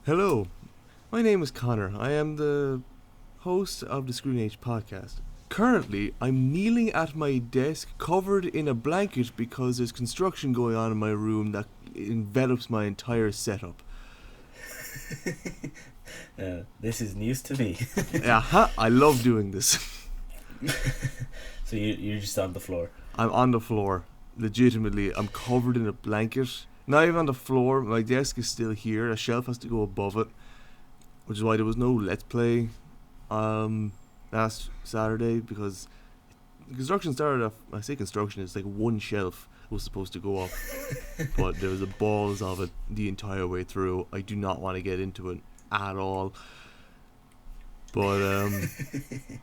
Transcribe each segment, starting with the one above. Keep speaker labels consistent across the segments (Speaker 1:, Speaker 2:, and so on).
Speaker 1: Hello, my name is Connor. I am the host of the Screen Age podcast. Currently, I'm kneeling at my desk covered in a blanket because there's construction going on in my room that envelops my entire setup.
Speaker 2: This is news to me.
Speaker 1: Aha, I love doing this.
Speaker 2: So you're just on the floor.
Speaker 1: I'm on the floor. Legitimately, I'm covered in a blanket. Not even on the floor. My desk is still here. A shelf has to go above it, which is why there was no Let's Play last Saturday, because construction started off. I say construction, it's like one shelf was supposed to go up, but there was a balls of it the entire way through. I do not want to get into it at all, but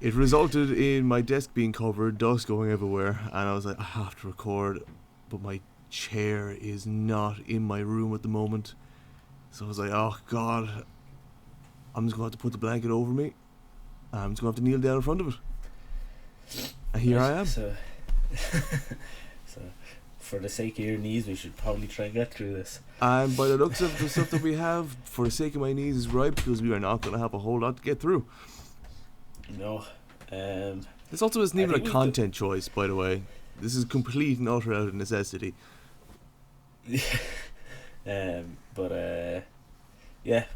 Speaker 1: it resulted in my desk being covered, dust going everywhere, and I was like, I have to record, but my chair is not in my room at the moment. So I was like, oh god, I'm just going to have to put the blanket over me. I'm just going to have to kneel down in front of it. And here I am.
Speaker 2: So for the sake of your knees, we should probably try and get through this.
Speaker 1: And by the looks of the stuff that we have, for the sake of my knees, is right, because we are not going to have a whole lot to get through.
Speaker 2: No.
Speaker 1: This also isn't even a content choice, by the way. This is complete and utter out of necessity.
Speaker 2: Yeah,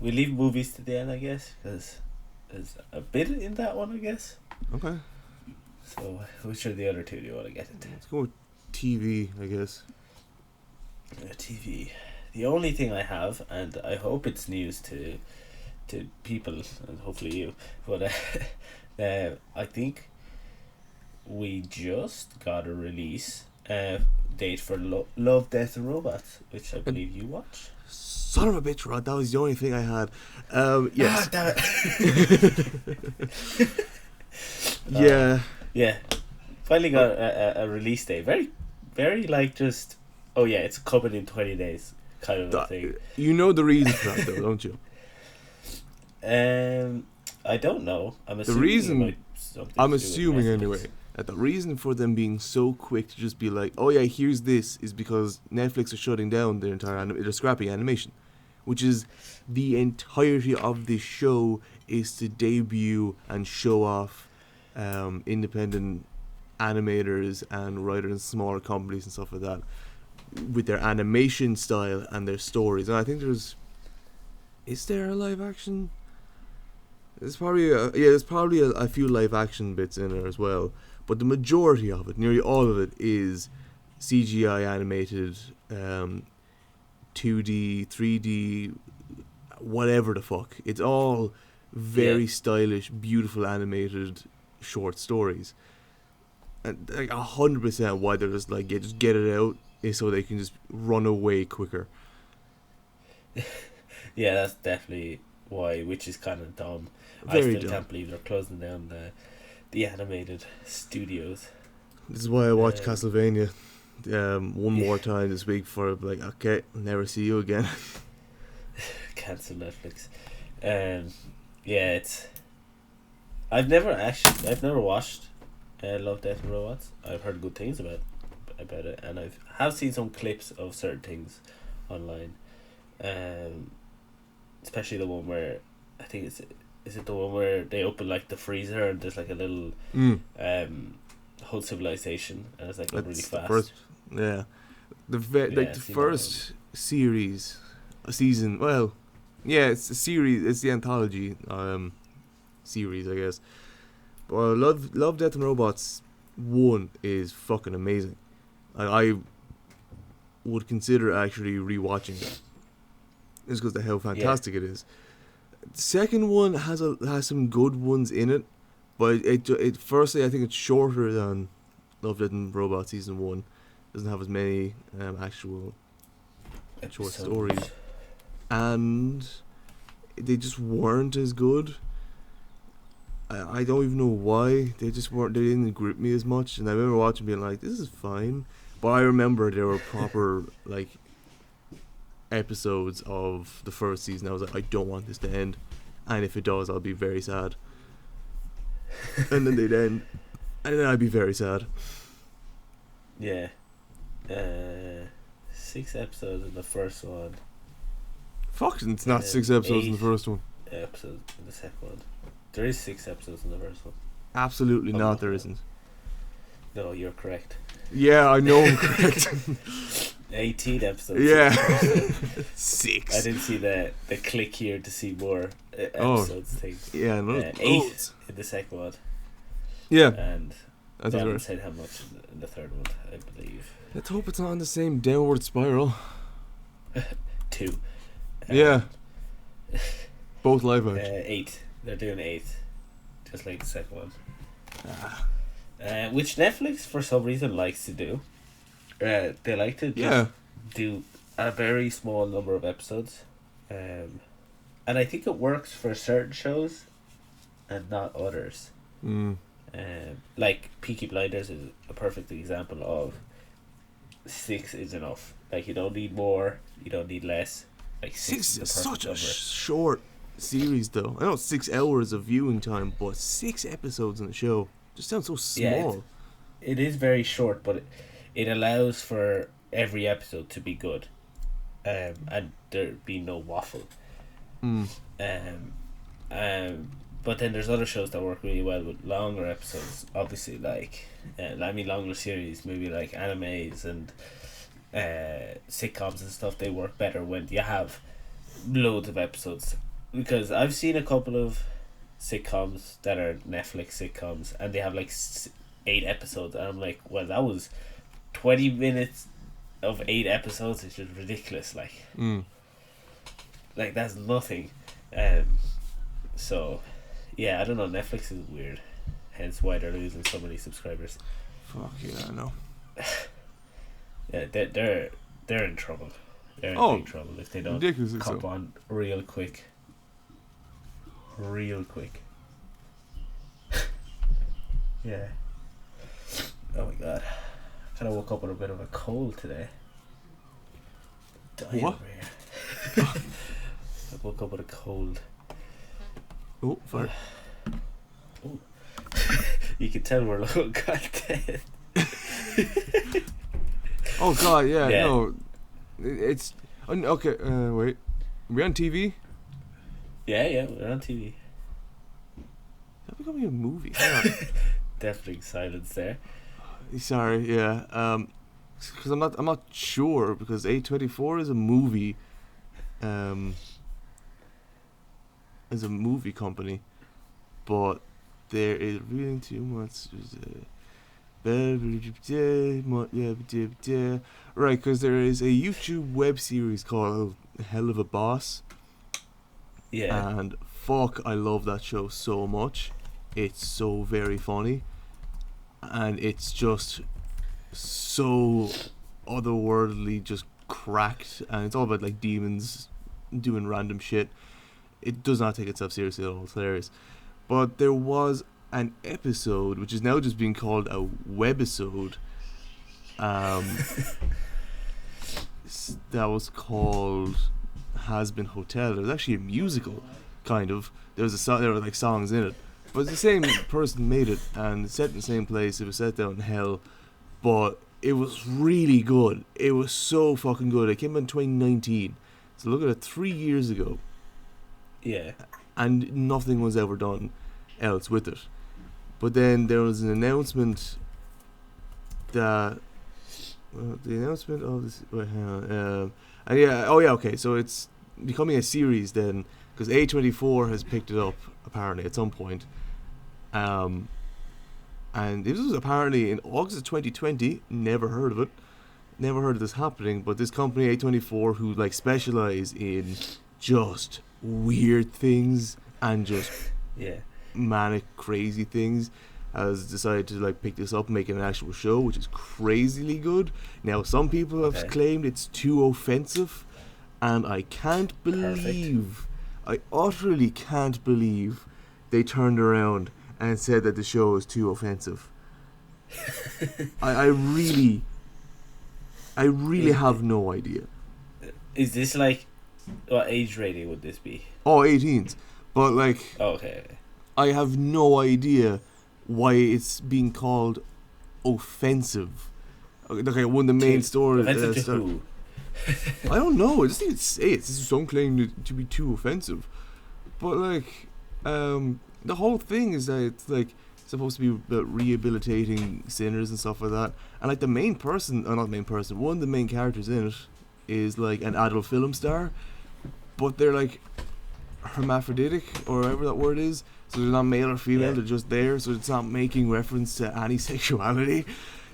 Speaker 2: we leave movies to the end, I guess, because there's a bit in that one, I guess.
Speaker 1: Okay.
Speaker 2: So, which are the other two do you want to get into?
Speaker 1: Let's go with TV, I guess.
Speaker 2: TV. The only thing I have, and I hope it's news to people, and hopefully you, but I think we just got a release date for Love, Death and Robots, which I believe you watched.
Speaker 1: Son of a bitch, Rod, that was the only thing I had. Yes.
Speaker 2: Damn it.
Speaker 1: Yeah.
Speaker 2: Yeah. Finally got a release date. Very, very like just, oh yeah, it's coming in 20 days kind of a thing.
Speaker 1: You know the reason for that, though, don't you?
Speaker 2: I don't know. I'm assuming.
Speaker 1: The reason, I'm
Speaker 2: to do
Speaker 1: assuming
Speaker 2: with Netflix.
Speaker 1: anyway, that the reason for them being so quick to just be like, oh yeah, here's this, is because Netflix are shutting down their entire they're scrapping animation, which is the entirety of this show, is to debut and show off independent animators and writers and smaller companies and stuff like that with their animation style and their stories. And I think is there a live action? There's probably a few live action bits in there as well, but the majority of it, nearly all of it, is CGI animated, 2D, 3D, whatever the fuck. It's all very stylish, beautiful animated short stories. And like 100% why they're just like, just get it out, is so they can just run away quicker.
Speaker 2: Yeah, that's definitely why, which is kind of dumb.
Speaker 1: Very
Speaker 2: I still
Speaker 1: dumb.
Speaker 2: can't believe they're closing down the animated studios.
Speaker 1: This is why I watched Castlevania one more time this week for like, okay, never see you again.
Speaker 2: Cancel Netflix. Yeah, it's. I've never watched Love, Death and Robots. I've heard good things about it, and have seen some clips of certain things online. Especially the one where I think is it the one where they open like the freezer and there's like a little whole civilization, and it's like going really fast.
Speaker 1: The first series, a season. Well, yeah, it's a series. It's the anthology series, I guess. But Love, Death and Robots 1 is fucking amazing. I would consider actually rewatching it, just because of how fantastic it is. The second one has some good ones in it, but it firstly, I think it's shorter than Love, Death and Robots season 1. Doesn't have as many actual short stories, and they just weren't as good. I don't even know why. They just weren't. They didn't grip me as much, and I remember watching, being like, "This is fine," but I remember there were proper like episodes of the first season. I was like, I don't want this to end, and if it does, I'll be very sad. And then they'd end, and then I'd be very sad.
Speaker 2: Yeah. 6 episodes in the first one.
Speaker 1: Fuck, it's not 6 episodes in the
Speaker 2: 8
Speaker 1: first one.
Speaker 2: episodes in the second one. There is 6 episodes in the first one.
Speaker 1: Absolutely not, there isn't.
Speaker 2: No, you're correct.
Speaker 1: Yeah, I know I'm correct.
Speaker 2: 18 episodes.
Speaker 1: Yeah. 6.
Speaker 2: I didn't see the click here to see more episodes thing.
Speaker 1: Yeah, no.
Speaker 2: 8 in the second one.
Speaker 1: Yeah.
Speaker 2: And
Speaker 1: I
Speaker 2: they
Speaker 1: think
Speaker 2: haven't said how much in the third one, I believe.
Speaker 1: let's hope it's not on the same downward spiral.
Speaker 2: 2.
Speaker 1: Yeah. Both live action.
Speaker 2: 8. They're doing 8. Just like the second one.
Speaker 1: Ah.
Speaker 2: Which Netflix, for some reason, likes to do. They like to just do a very small number of episodes. And I think it works for certain shows and not others. Like Peaky Blinders is a perfect example of 6 is enough. Like, you don't need more, you don't need less. Like 6 is
Speaker 1: such
Speaker 2: number.
Speaker 1: a short series, though. I know it's 6 hours of viewing time, but 6 episodes in a show just sounds so small.
Speaker 2: Yeah, it is very short, but it allows for every episode to be good, and there be no waffle. But then there's other shows that work really well with longer episodes. Obviously, like longer series, maybe like animes and sitcoms and stuff. They work better when you have loads of episodes. Because I've seen a couple of sitcoms that are Netflix sitcoms, and they have like 8 episodes, and I'm like, well, that was 20 minutes of 8 episodes. It's just ridiculous. Like that's nothing. So yeah, I don't know, Netflix is weird, hence why they're losing so many subscribers.
Speaker 1: Fuck yeah, I know.
Speaker 2: Yeah, they're in trouble. They're in big trouble if they don't cop on real quick. Yeah. Oh my god. Kind of woke up with a bit of a cold today. Dying
Speaker 1: what?
Speaker 2: over here. I woke up with a cold.
Speaker 1: Oh, fire.
Speaker 2: Oh. You can tell we're low content.
Speaker 1: Oh god, yeah. No. It's... Okay, wait. Are we on TV?
Speaker 2: Yeah, we're on TV.
Speaker 1: Is that becoming a movie?
Speaker 2: Deafening silence there.
Speaker 1: Sorry, yeah. Because I'm not sure, because A24 is a movie, is a movie company, but there is really too much. Right, because there is a YouTube web series called Hell of a Boss.
Speaker 2: Yeah.
Speaker 1: And fuck, I love that show so much. It's so very funny, and it's just so otherworldly, just cracked, and it's all about like demons doing random shit. It does not take itself seriously at all. It's hilarious. But there was an episode which is now just being called a webisode, that was called Hazbin Hotel. It was actually a musical, kind of. There were like songs in it, but the same person made it, and it's set in the same place. It was set down in hell, but it was really good. It was so fucking good. It came out in 2019, so look at it, 3 years ago.
Speaker 2: Yeah.
Speaker 1: And nothing was ever done else with it. But then there was an announcement that the announcement of this. Wait, hang on. And yeah, okay. So it's becoming a series then, because A24 has picked it up apparently at some point. And this was apparently in August of 2020. Never heard of it. Never heard of this happening. But this company A24, who like specialize in just weird things and just manic crazy things, has decided to like pick this up and make it an actual show, which is crazily good. Now some people have claimed it's too offensive, and I can't believe, I utterly can't believe they turned around and said that the show is too offensive. I really have no idea.
Speaker 2: Is this like, what age rating would this be?
Speaker 1: Oh, 18s. But like,
Speaker 2: okay.
Speaker 1: I have no idea why it's being called offensive. Okay, one of the main stories.
Speaker 2: Offensive to who?
Speaker 1: I don't know. It doesn't even say it. This is some claim to be too offensive. But like, the whole thing is that it's like supposed to be about rehabilitating sinners and stuff like that. And like the main person, or not main person, one of the main characters in it is like an adult film star, but they're like hermaphroditic or whatever that word is. So they're not male or female.
Speaker 2: Yeah.
Speaker 1: They're just there. So it's not making reference to any sexuality.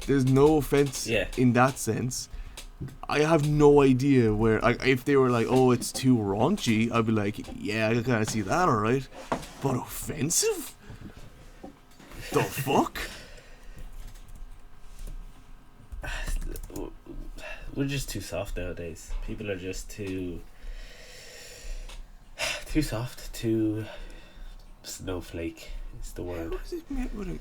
Speaker 1: There's no offense in that sense. I have no idea where. If they were like, "Oh, it's too raunchy," I'd be like, "Yeah, I can kind of see that, alright." But offensive? The fuck?
Speaker 2: We're just too soft nowadays. People are just too soft, too snowflake is the word.
Speaker 1: What is it meant with it?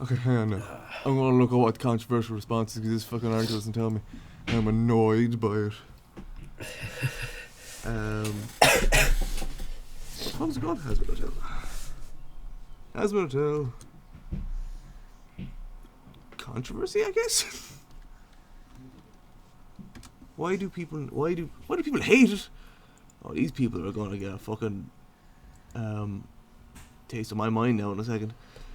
Speaker 1: Okay, hang on now. I'm gonna look at what controversial responses because this fucking article doesn't tell me. I'm annoyed by it. What's it called? Hazbin Hotel. Hazbin Hotel. Controversy, I guess. Why do people hate it? Oh, these people are gonna get a fucking taste of my mind now in a second.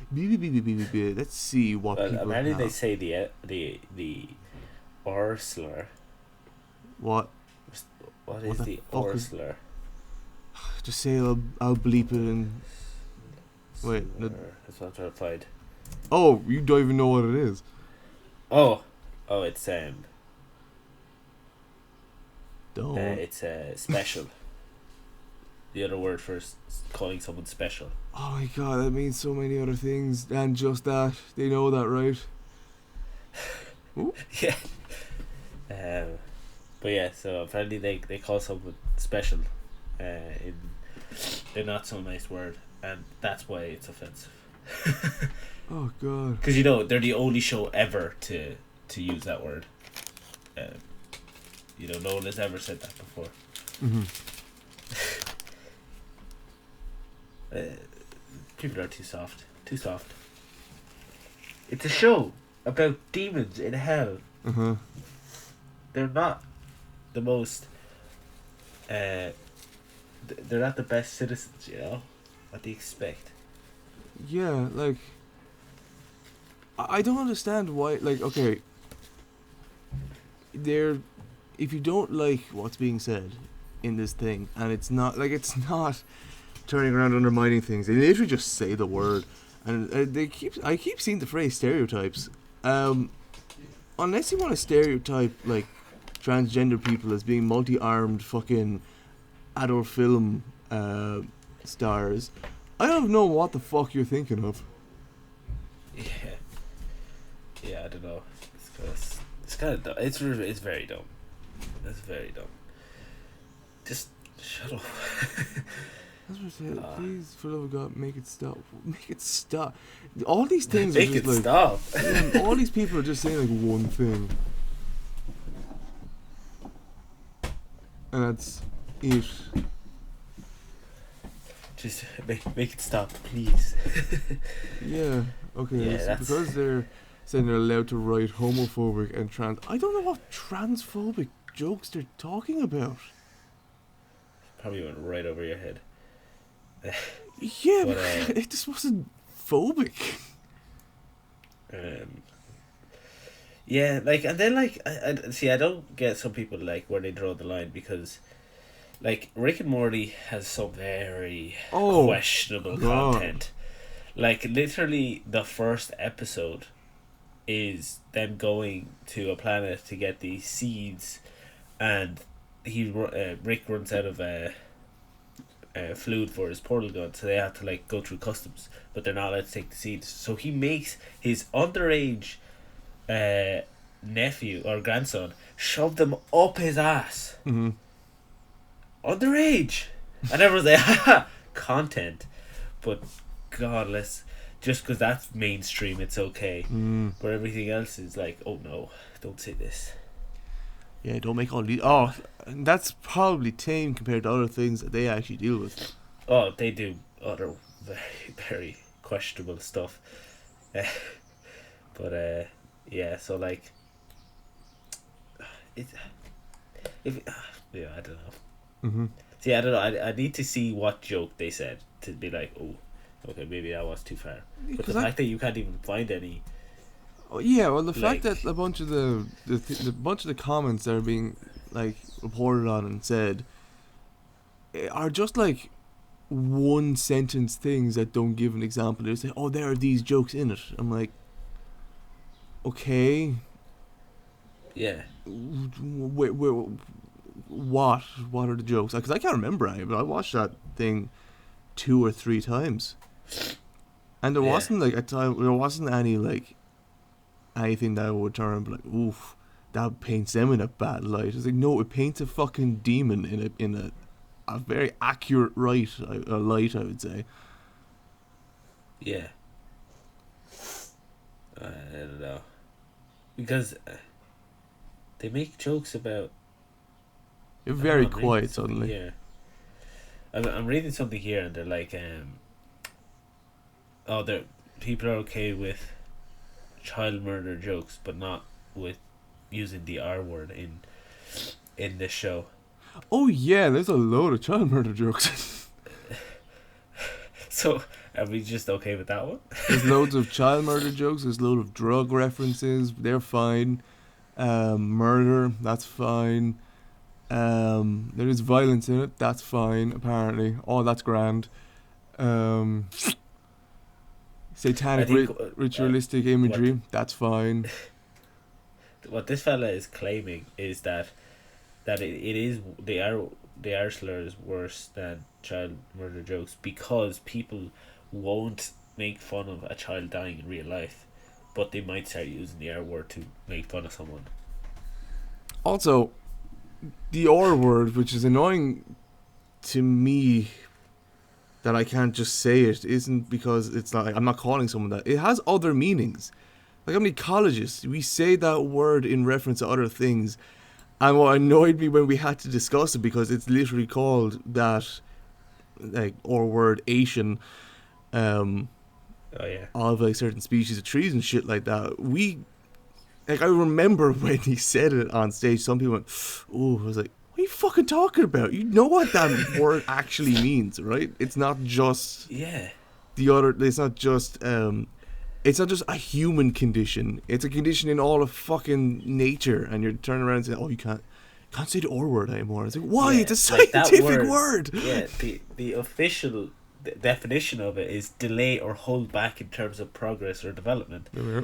Speaker 1: Let's see what people
Speaker 2: apparently
Speaker 1: have.
Speaker 2: they say the R slur.
Speaker 1: What?
Speaker 2: What
Speaker 1: What
Speaker 2: is
Speaker 1: the
Speaker 2: the
Speaker 1: fuck
Speaker 2: R
Speaker 1: is-
Speaker 2: slur?
Speaker 1: Just say I'll bleep it and wait. No.
Speaker 2: Slur. That's what I'm trying to find.
Speaker 1: Oh, you don't even know what it is.
Speaker 2: Oh, it's
Speaker 1: Don't.
Speaker 2: it's special. The other word for calling someone special.
Speaker 1: Oh my god, that means so many other things than just that. They know that, right? Ooh.
Speaker 2: Yeah. But yeah, so apparently they call someone special, in the not so nice word, and that's why it's offensive.
Speaker 1: Oh god.
Speaker 2: Because they're the only show ever to use that word. No one has ever said that before.
Speaker 1: Mm-hmm.
Speaker 2: People are too soft. Too soft. It's a show about demons in hell.
Speaker 1: Uh-huh.
Speaker 2: They're not the most. They're not the best citizens, what do you expect?
Speaker 1: Yeah, like I don't understand why. Like, okay, if you don't like what's being said in this thing, and it's not turning around undermining things. They literally just say the word, and I keep seeing the phrase stereotypes. Unless you want to stereotype like transgender people as being multi-armed fucking adult film stars, I don't know what the fuck you're thinking of.
Speaker 2: Yeah, I don't know. It's kind of dumb. It's very dumb. It's very dumb. Just shut up.
Speaker 1: That's what I said. Please, for the love of God, make it stop. Make it stop. All these things
Speaker 2: Make
Speaker 1: are just
Speaker 2: it
Speaker 1: like
Speaker 2: stop.
Speaker 1: all these people are just saying like one thing, and that's it.
Speaker 2: Just make it stop, please.
Speaker 1: Yeah. Okay.
Speaker 2: Yeah,
Speaker 1: so
Speaker 2: that's-
Speaker 1: because they're saying they're allowed to write homophobic and trans. I don't know what transphobic jokes they're talking about.
Speaker 2: Probably went right over your head.
Speaker 1: Yeah,
Speaker 2: But,
Speaker 1: but it just wasn't phobic.
Speaker 2: Yeah, like, and then like I see. I don't get some people like where they draw the line, because like Rick and Morty has some very questionable
Speaker 1: God.
Speaker 2: content. Like literally, the first episode is them going to a planet to get these seeds, and Rick runs out of fluid for his portal gun, so they have to like go through customs, but they're not allowed to take the seeds. So he makes his underage nephew or grandson shove them up his ass.
Speaker 1: Mm-hmm.
Speaker 2: Underage, and everyone's like, haha, content. But God, just because that's mainstream, it's okay. But everything else is like, oh no, don't say this.
Speaker 1: Yeah, don't make all these. Oh, that's probably tame compared to other things that they actually deal with.
Speaker 2: Oh, they do other very, very questionable stuff. But yeah, so like, If yeah, I don't know.
Speaker 1: Mm-hmm.
Speaker 2: See, I don't know. I need to see what joke they said to be like, oh, okay, maybe that was too far. But the fact that you can't even find any.
Speaker 1: Oh, yeah, well, the fact
Speaker 2: like,
Speaker 1: that a bunch of the bunch of the comments that are being like reported on and said are just like one sentence things that don't give an example. They say, "Oh, there are these jokes in it." I'm like, okay,
Speaker 2: yeah,
Speaker 1: what are the jokes? Because I can't remember any, but I watched that thing 2 or 3 times, and there wasn't like a time. There wasn't any like anything that would turn like, oof, that paints them in a bad light. It's like, no, it paints a fucking demon in a very accurate light. I would say.
Speaker 2: yeah. I don't know, because they make jokes about.
Speaker 1: You're very quiet suddenly.
Speaker 2: Yeah, I'm reading something here, and they're like, they're people are okay with child murder jokes, but not with using the R word in this show.
Speaker 1: Oh yeah, there's a load of child murder jokes.
Speaker 2: So are we just okay with that one?
Speaker 1: There's loads of child murder jokes. There's loads of drug references. They're fine. Murder, that's fine. There is violence in it. That's fine. Apparently, oh, that's grand. Satanic ritualistic imagery. That's fine.
Speaker 2: What this fella is claiming is that it is they are slurs worse than child murder jokes because people won't make fun of a child dying in real life, but they might start using the R word to make fun of someone.
Speaker 1: Also, the R word, which is annoying to me that I can't just say it, isn't because it's not like I'm not calling someone that. It has other meanings. Like, how many colleges we say that word in reference to other things, and what annoyed me when we had to discuss it, because it's literally called that, like, or word Asian, of like certain species of trees and shit like that. I remember when he said it on stage, some people went, oh, I was like, what are you fucking talking about? You know what that word actually means, right? It's not just it's not just a human condition. It's a condition in all of fucking nature, and you're turning around and saying, oh, you can't say the R word anymore. It's like, why? It's a scientific word.
Speaker 2: Yeah, the official definition of it is delay or hold back in terms of progress or development.
Speaker 1: Yeah.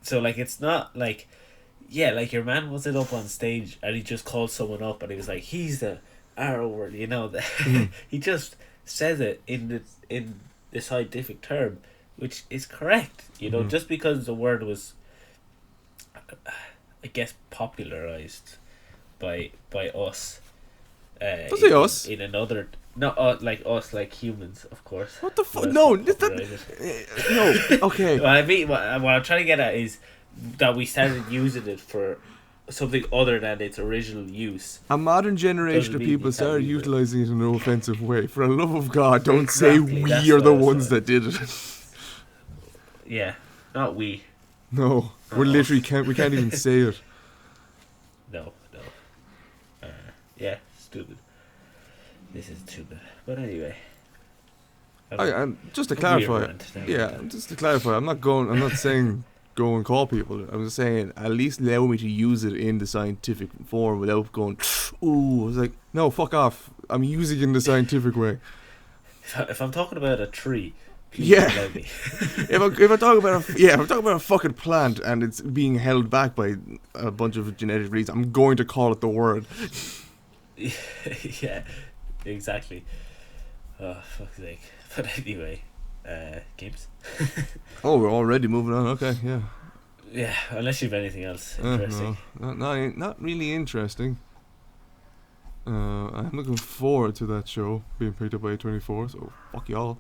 Speaker 2: So, like, it's not like, like your man wasn't up on stage and he just called someone up and he was like, he's the R word, you know. He just says it in the scientific term, which is correct, you know, just because the word was, I guess, popularized by us.
Speaker 1: Don't say us.
Speaker 2: In another, not like us, like humans, of course.
Speaker 1: What the fuck? No, no. Okay.
Speaker 2: Well, I mean, what I'm trying to get at is that we started using it for something other than its original use.
Speaker 1: A modern generation of people started utilizing it in an offensive way. For the love of God, don't say we are the ones that did it.
Speaker 2: Yeah, not we.
Speaker 1: No, we literally can't. We can't even say it.
Speaker 2: No. Yeah, stupid. This is stupid. But anyway.
Speaker 1: And just to clarify, I'm not saying go and call people. I'm just saying at least allow me to use it in the scientific form without going, ooh. I was like, no, fuck off. I'm using it in the scientific way.
Speaker 2: If I'm talking about a tree, please allow me.
Speaker 1: if I'm talking about a fucking plant and it's being held back by a bunch of genetic reasons, I'm going to call it the word.
Speaker 2: Yeah, exactly. Oh, fuck's sake. But anyway, games.
Speaker 1: Oh, we're already moving on. Okay, yeah.
Speaker 2: Yeah, unless you have anything else interesting.
Speaker 1: No, not really interesting. I'm looking forward to that show being picked up by A24, so fuck y'all.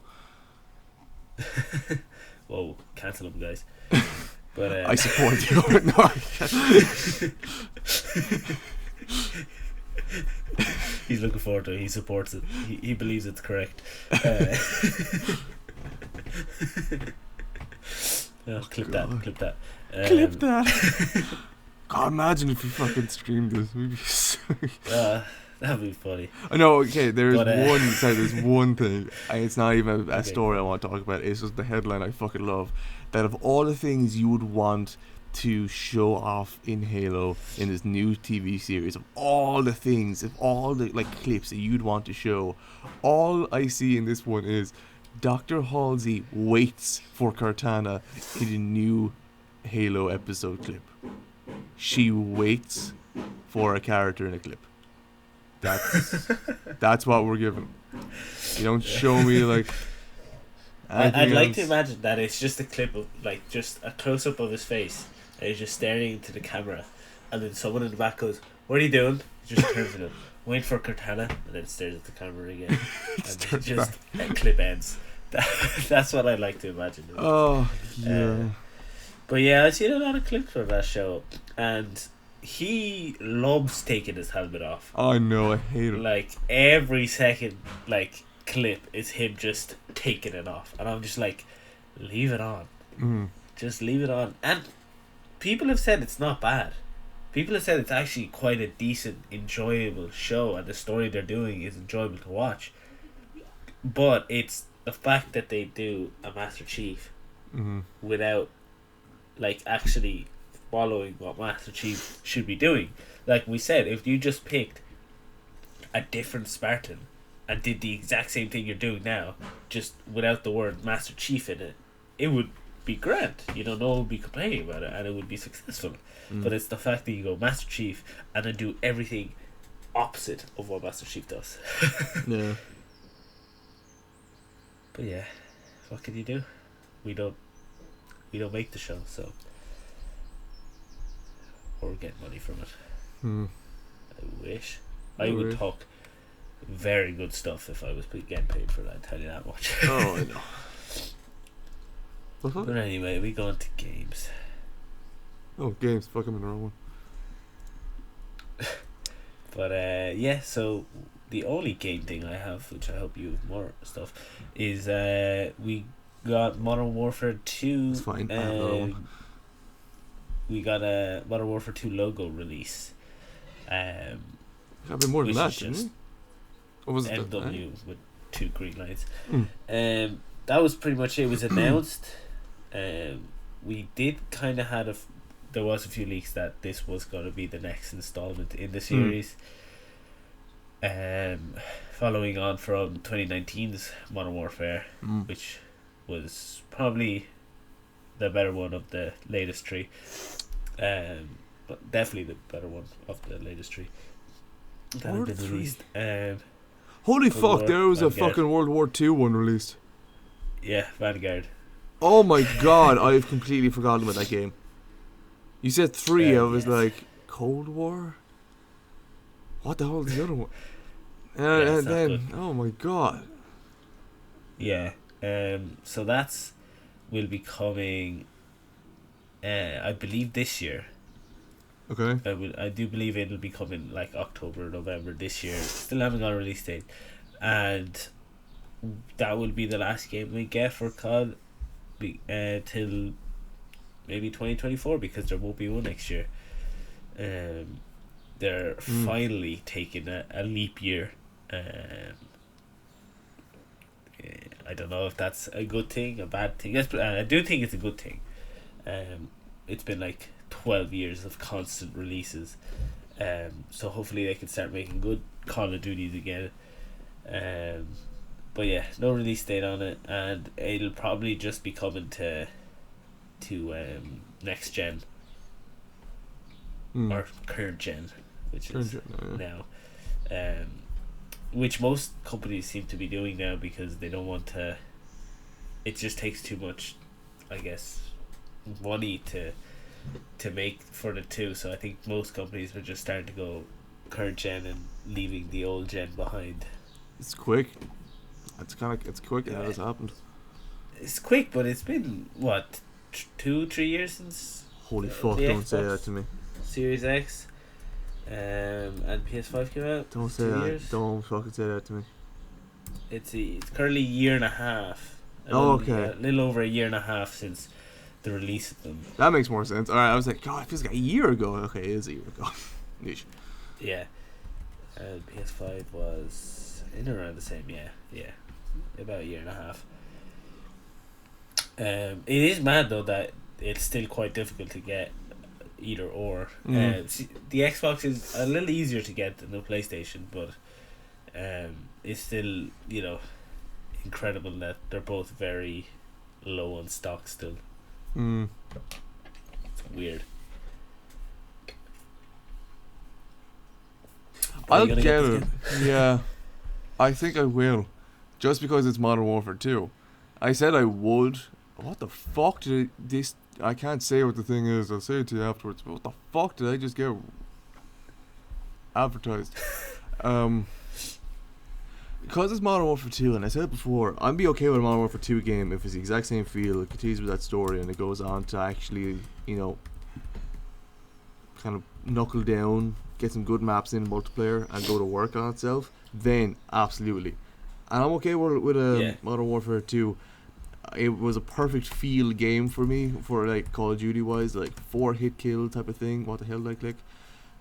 Speaker 2: Whoa, cancel them, guys. But
Speaker 1: I support you. No, I can't.
Speaker 2: He's looking forward to it. He supports it. He believes it's correct.
Speaker 1: Clip
Speaker 2: that.
Speaker 1: Clip that. God, imagine if we fucking streamed this. We'd be so...
Speaker 2: That'd be funny.
Speaker 1: I know. Okay, there's
Speaker 2: But,
Speaker 1: one. Sorry, there's one thing. And it's not even a
Speaker 2: Okay.
Speaker 1: story I want to talk about. It's just the headline I fucking love. That of all the things you would want to show off in Halo in this new TV series, of all the things, of all the like clips that you'd want to show, all I see in this one is Dr. Halsey waits for Cortana in a new Halo episode clip. She waits for a character in a clip. That's what we're given. You don't show me like.
Speaker 2: I'd like to
Speaker 1: else.
Speaker 2: imagine that it's just a clip of like just a close up of his face, and he's just staring into the camera, and then someone in the back goes, "What are you doing?" He just turns to them, wait for Cortana, and then stares at the camera again, and it just a clip ends. That's what I'd like to imagine.
Speaker 1: Oh yeah.
Speaker 2: But yeah, I've seen a lot of clips from that show, and he loves taking his helmet off.
Speaker 1: I know. I hate it.
Speaker 2: Like every second, like clip is him just taking it off, and I'm just like, leave it on. Just leave it on. And people have said it's not bad. People have said it's actually quite a decent, enjoyable show, and the story they're doing is enjoyable to watch. But it's the fact that they do a Master Chief without like actually following what Master Chief should be doing. Like we said, if you just picked a different Spartan and did the exact same thing you're doing now, just without the word Master Chief in it, it would be grand. You know, no one would be complaining about it, and it would be successful. But it's the fact that you go Master Chief and then do everything opposite of what Master Chief does.
Speaker 1: Yeah.
Speaker 2: But yeah, what can you do? We don't make the show, so or get money from it. I wish. I would talk very good stuff if I was getting paid for that, I tell you that much.
Speaker 1: Oh, I know.
Speaker 2: But anyway, we go into games.
Speaker 1: Oh, games. Fuck, I'm in the wrong one.
Speaker 2: But yeah, so the only game thing I have, which I hope you have more stuff, is we got Modern Warfare 2.
Speaker 1: It's fine. I have another one.
Speaker 2: We got a Modern Warfare 2 logo release.
Speaker 1: A bit more than
Speaker 2: which
Speaker 1: that,
Speaker 2: is
Speaker 1: didn't
Speaker 2: just
Speaker 1: it? What was it?
Speaker 2: MW with 2 green lights. That was pretty much it. It was announced. We did kind of had there was a few leaks that this was going to be the next installment in the series. Following on from 2019's Modern Warfare, which was probably the better one of the latest three. But definitely the better one of the latest three that have been released.
Speaker 1: Holy
Speaker 2: World
Speaker 1: fuck,
Speaker 2: War
Speaker 1: there was a
Speaker 2: Vanguard.
Speaker 1: fucking World War II one released.
Speaker 2: Yeah, Vanguard.
Speaker 1: Oh my god, I've completely forgotten about that game. You said 3, I was
Speaker 2: yes.
Speaker 1: like, Cold War? What the hell is the other one?
Speaker 2: Yeah,
Speaker 1: And
Speaker 2: it's not
Speaker 1: then,
Speaker 2: good.
Speaker 1: oh my god.
Speaker 2: Yeah. So that's will be coming. I believe this year.
Speaker 1: Okay.
Speaker 2: I do believe it'll be coming like October, November this year. Still haven't got a release date, and that will be the last game we get for COD, till maybe 2024, because there won't be one next year. They're finally taking a leap year. I don't know if that's a good thing, a bad thing. I do think it's a good thing. It's been like 12 years of constant releases, so hopefully they can start making good Call of Duties again. But yeah, no release date on it, and it'll probably just be coming to next gen or current gen, which is now, which most companies seem to be doing now, because they don't want to. It just takes too much, I guess, money to make for the two. So I think most companies are just starting to go current gen and leaving the old gen behind.
Speaker 1: It's quick. It's quick. It has happened.
Speaker 2: It's quick, but it's been what 2-3 years since.
Speaker 1: Holy fuck!
Speaker 2: the
Speaker 1: Don't say
Speaker 2: Xbox
Speaker 1: that to me.
Speaker 2: Series X, and PS5 came out.
Speaker 1: Don't say
Speaker 2: 2
Speaker 1: that.
Speaker 2: years.
Speaker 1: Don't fucking say that to me.
Speaker 2: It's currently a year and a half.
Speaker 1: Oh, okay.
Speaker 2: A little over a year and a half since the release of them.
Speaker 1: That makes more sense. Alright, I was like, God, it feels like a year ago. Okay, it is a year ago. Yeesh.
Speaker 2: Yeah. PS5 was in and around the same, yeah. About a year and a half. It is mad though that it's still quite difficult to get either or. The Xbox is a little easier to get than the PlayStation, but it's still, incredible that they're both very low on stock still. It's weird.
Speaker 1: I'll get it. Yeah. I think I will. Just because it's Modern Warfare 2. I said I would. What the fuck did this... I can't say what the thing is. I'll say it to you afterwards. But what the fuck did I just get advertised? Because it's Modern Warfare 2, and I said it before, I'd be okay with a Modern Warfare 2 game if it's the exact same feel, it continues with that story, and it goes on to actually, kind of knuckle down, get some good maps in multiplayer, and go to work on itself. Then, absolutely. And I'm okay with Modern Warfare 2. It was a perfect feel game for me, for like Call of Duty wise, like 4-hit kill type of thing. What the hell, like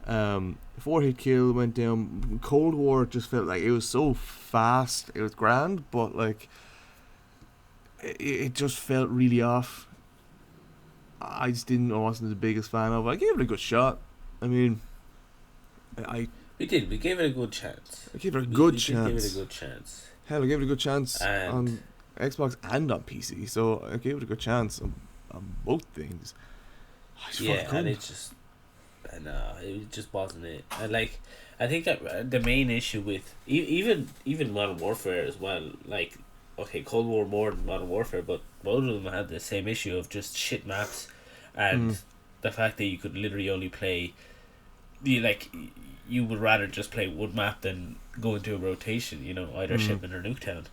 Speaker 1: 4-hit kill went down. Cold War just felt like it was so fast. It was grand, but like it just felt really off. I wasn't the biggest fan of it. I gave it a good shot. I mean,
Speaker 2: we did. We gave it a good chance.
Speaker 1: I gave it a good chance.
Speaker 2: Did give it a good chance.
Speaker 1: Hell, I gave it a good chance
Speaker 2: And
Speaker 1: on Xbox and on PC. So I gave it a good chance on both things.
Speaker 2: And it just, it just wasn't it. And like, I think that the main issue with even Modern Warfare as well. Like, okay, Cold War more than Modern Warfare, but both of them had the same issue of just shit maps, and the fact that you could literally only play. You would rather just play one map than go into a rotation, either Shipment or Nuketown.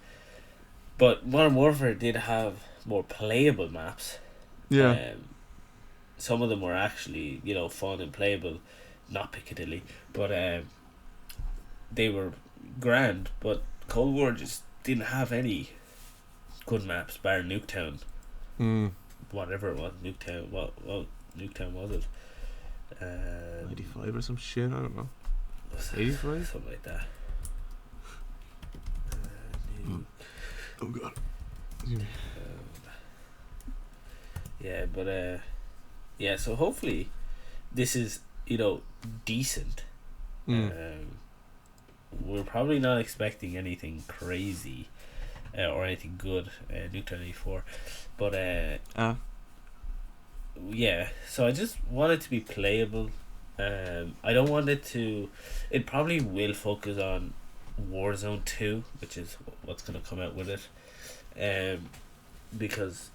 Speaker 2: But Modern Warfare did have more playable maps.
Speaker 1: Yeah.
Speaker 2: Some of them were actually, fun and playable, not Piccadilly, but they were grand. But Cold War just didn't have any good maps, bar Nuketown. Whatever it was, Nuketown. What Nuketown was it?
Speaker 1: 85 or some shit, I don't know. 85?
Speaker 2: Something like that.
Speaker 1: Oh god.
Speaker 2: So hopefully this is, decent. We're probably not expecting anything crazy or anything good, Nuketown 84, but so I just want it to be playable. I don't want it to... It probably will focus on Warzone 2, which is what's going to come out with it. Because,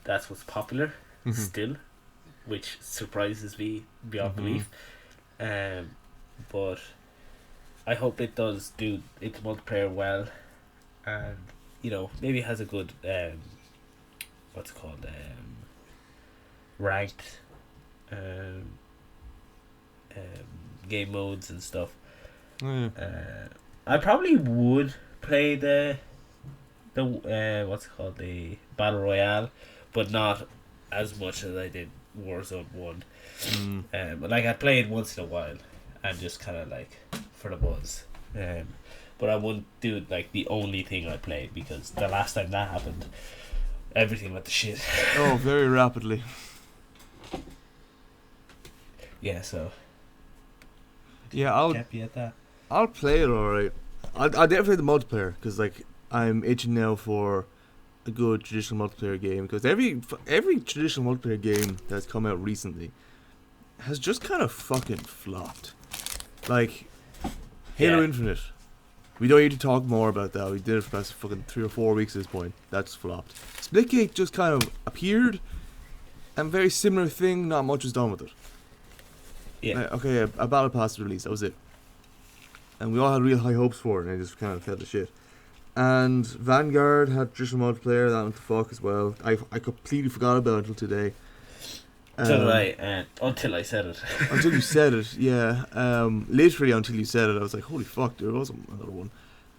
Speaker 2: that's what's popular still, which surprises me beyond belief. But I hope it does do its multiplayer well, and, maybe has a good, what's it called, ranked game modes and stuff. I probably would play the what's it called, the Battle Royale, but not as much as I did Warzone 1. But like, I play it once in a while and just kind of like for the buzz. But I wouldn't do it like the only thing I played, because the last time that happened, everything went to shit.
Speaker 1: Oh, very rapidly.
Speaker 2: Yeah, so.
Speaker 1: Yeah, I'll play it alright. I'll definitely the multiplayer, because like I'm itching now for a good traditional multiplayer game, because every traditional multiplayer game that's come out recently has just kind of fucking flopped. Like Halo Infinite, we don't need to talk more about that. We did it for the past fucking 3 or 4 weeks at this point. That's flopped. Splitgate just kind of appeared, and very similar thing. Not much was done with it.
Speaker 2: Yeah.
Speaker 1: Okay, a battle pass release. That was it. And we all had real high hopes for it, and it just kind of fell to shit. And Vanguard had traditional multiplayer. That went to fuck as well. I completely forgot about it until today.
Speaker 2: Until I said it.
Speaker 1: Until you said it, yeah. Literally until you said it, I was like, holy fuck, there was another one.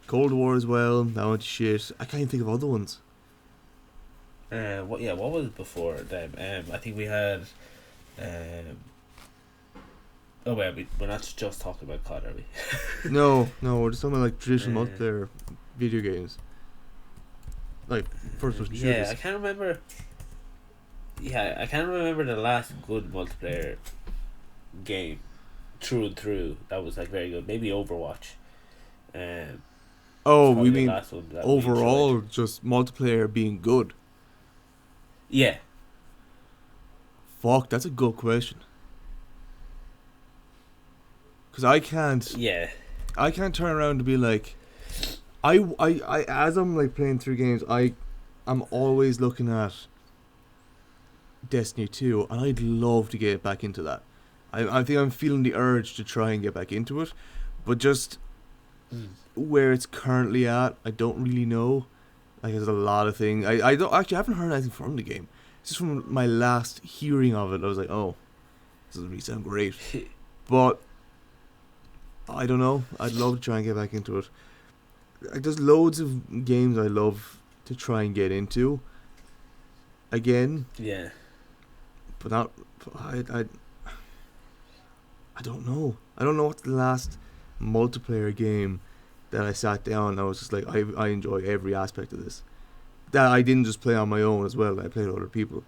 Speaker 1: Cold War as well. That went to shit. I can't even think of other ones.
Speaker 2: What was before them? I think we had. Oh wait, we're not just talking about COD, are we?
Speaker 1: No, we're just talking about like traditional
Speaker 2: Uh,
Speaker 1: multiplayer video games, like first-person
Speaker 2: yeah,
Speaker 1: shooters.
Speaker 2: I can't remember. Yeah, I can't remember the last good multiplayer game, through and through. That was like very good. Maybe Overwatch. It's
Speaker 1: Oh, we
Speaker 2: probably the
Speaker 1: mean
Speaker 2: last one that we
Speaker 1: overall
Speaker 2: enjoyed.
Speaker 1: just multiplayer being good?
Speaker 2: Yeah,
Speaker 1: Fuck, that's a good question. Cause
Speaker 2: yeah,
Speaker 1: I can't turn around to be like, I as I'm like playing through games, I'm always looking at Destiny 2, and I'd love to get back into that. I think I'm feeling the urge to try and get back into it, but just
Speaker 2: mm.
Speaker 1: where it's currently at, I don't really know. Like, there's a lot of things. I don't actually I haven't heard anything from the game. Just from my last hearing of it, I was like, oh, this doesn't really sound great. But I don't know. I'd love to try and get back into it. Like, there's loads of games I love to try and get into again,
Speaker 2: yeah.
Speaker 1: but not. I don't know. I don't know what's the last multiplayer game that I sat down and I was just like, I enjoy every aspect of this. That I didn't just play on my own as well. I played with other people.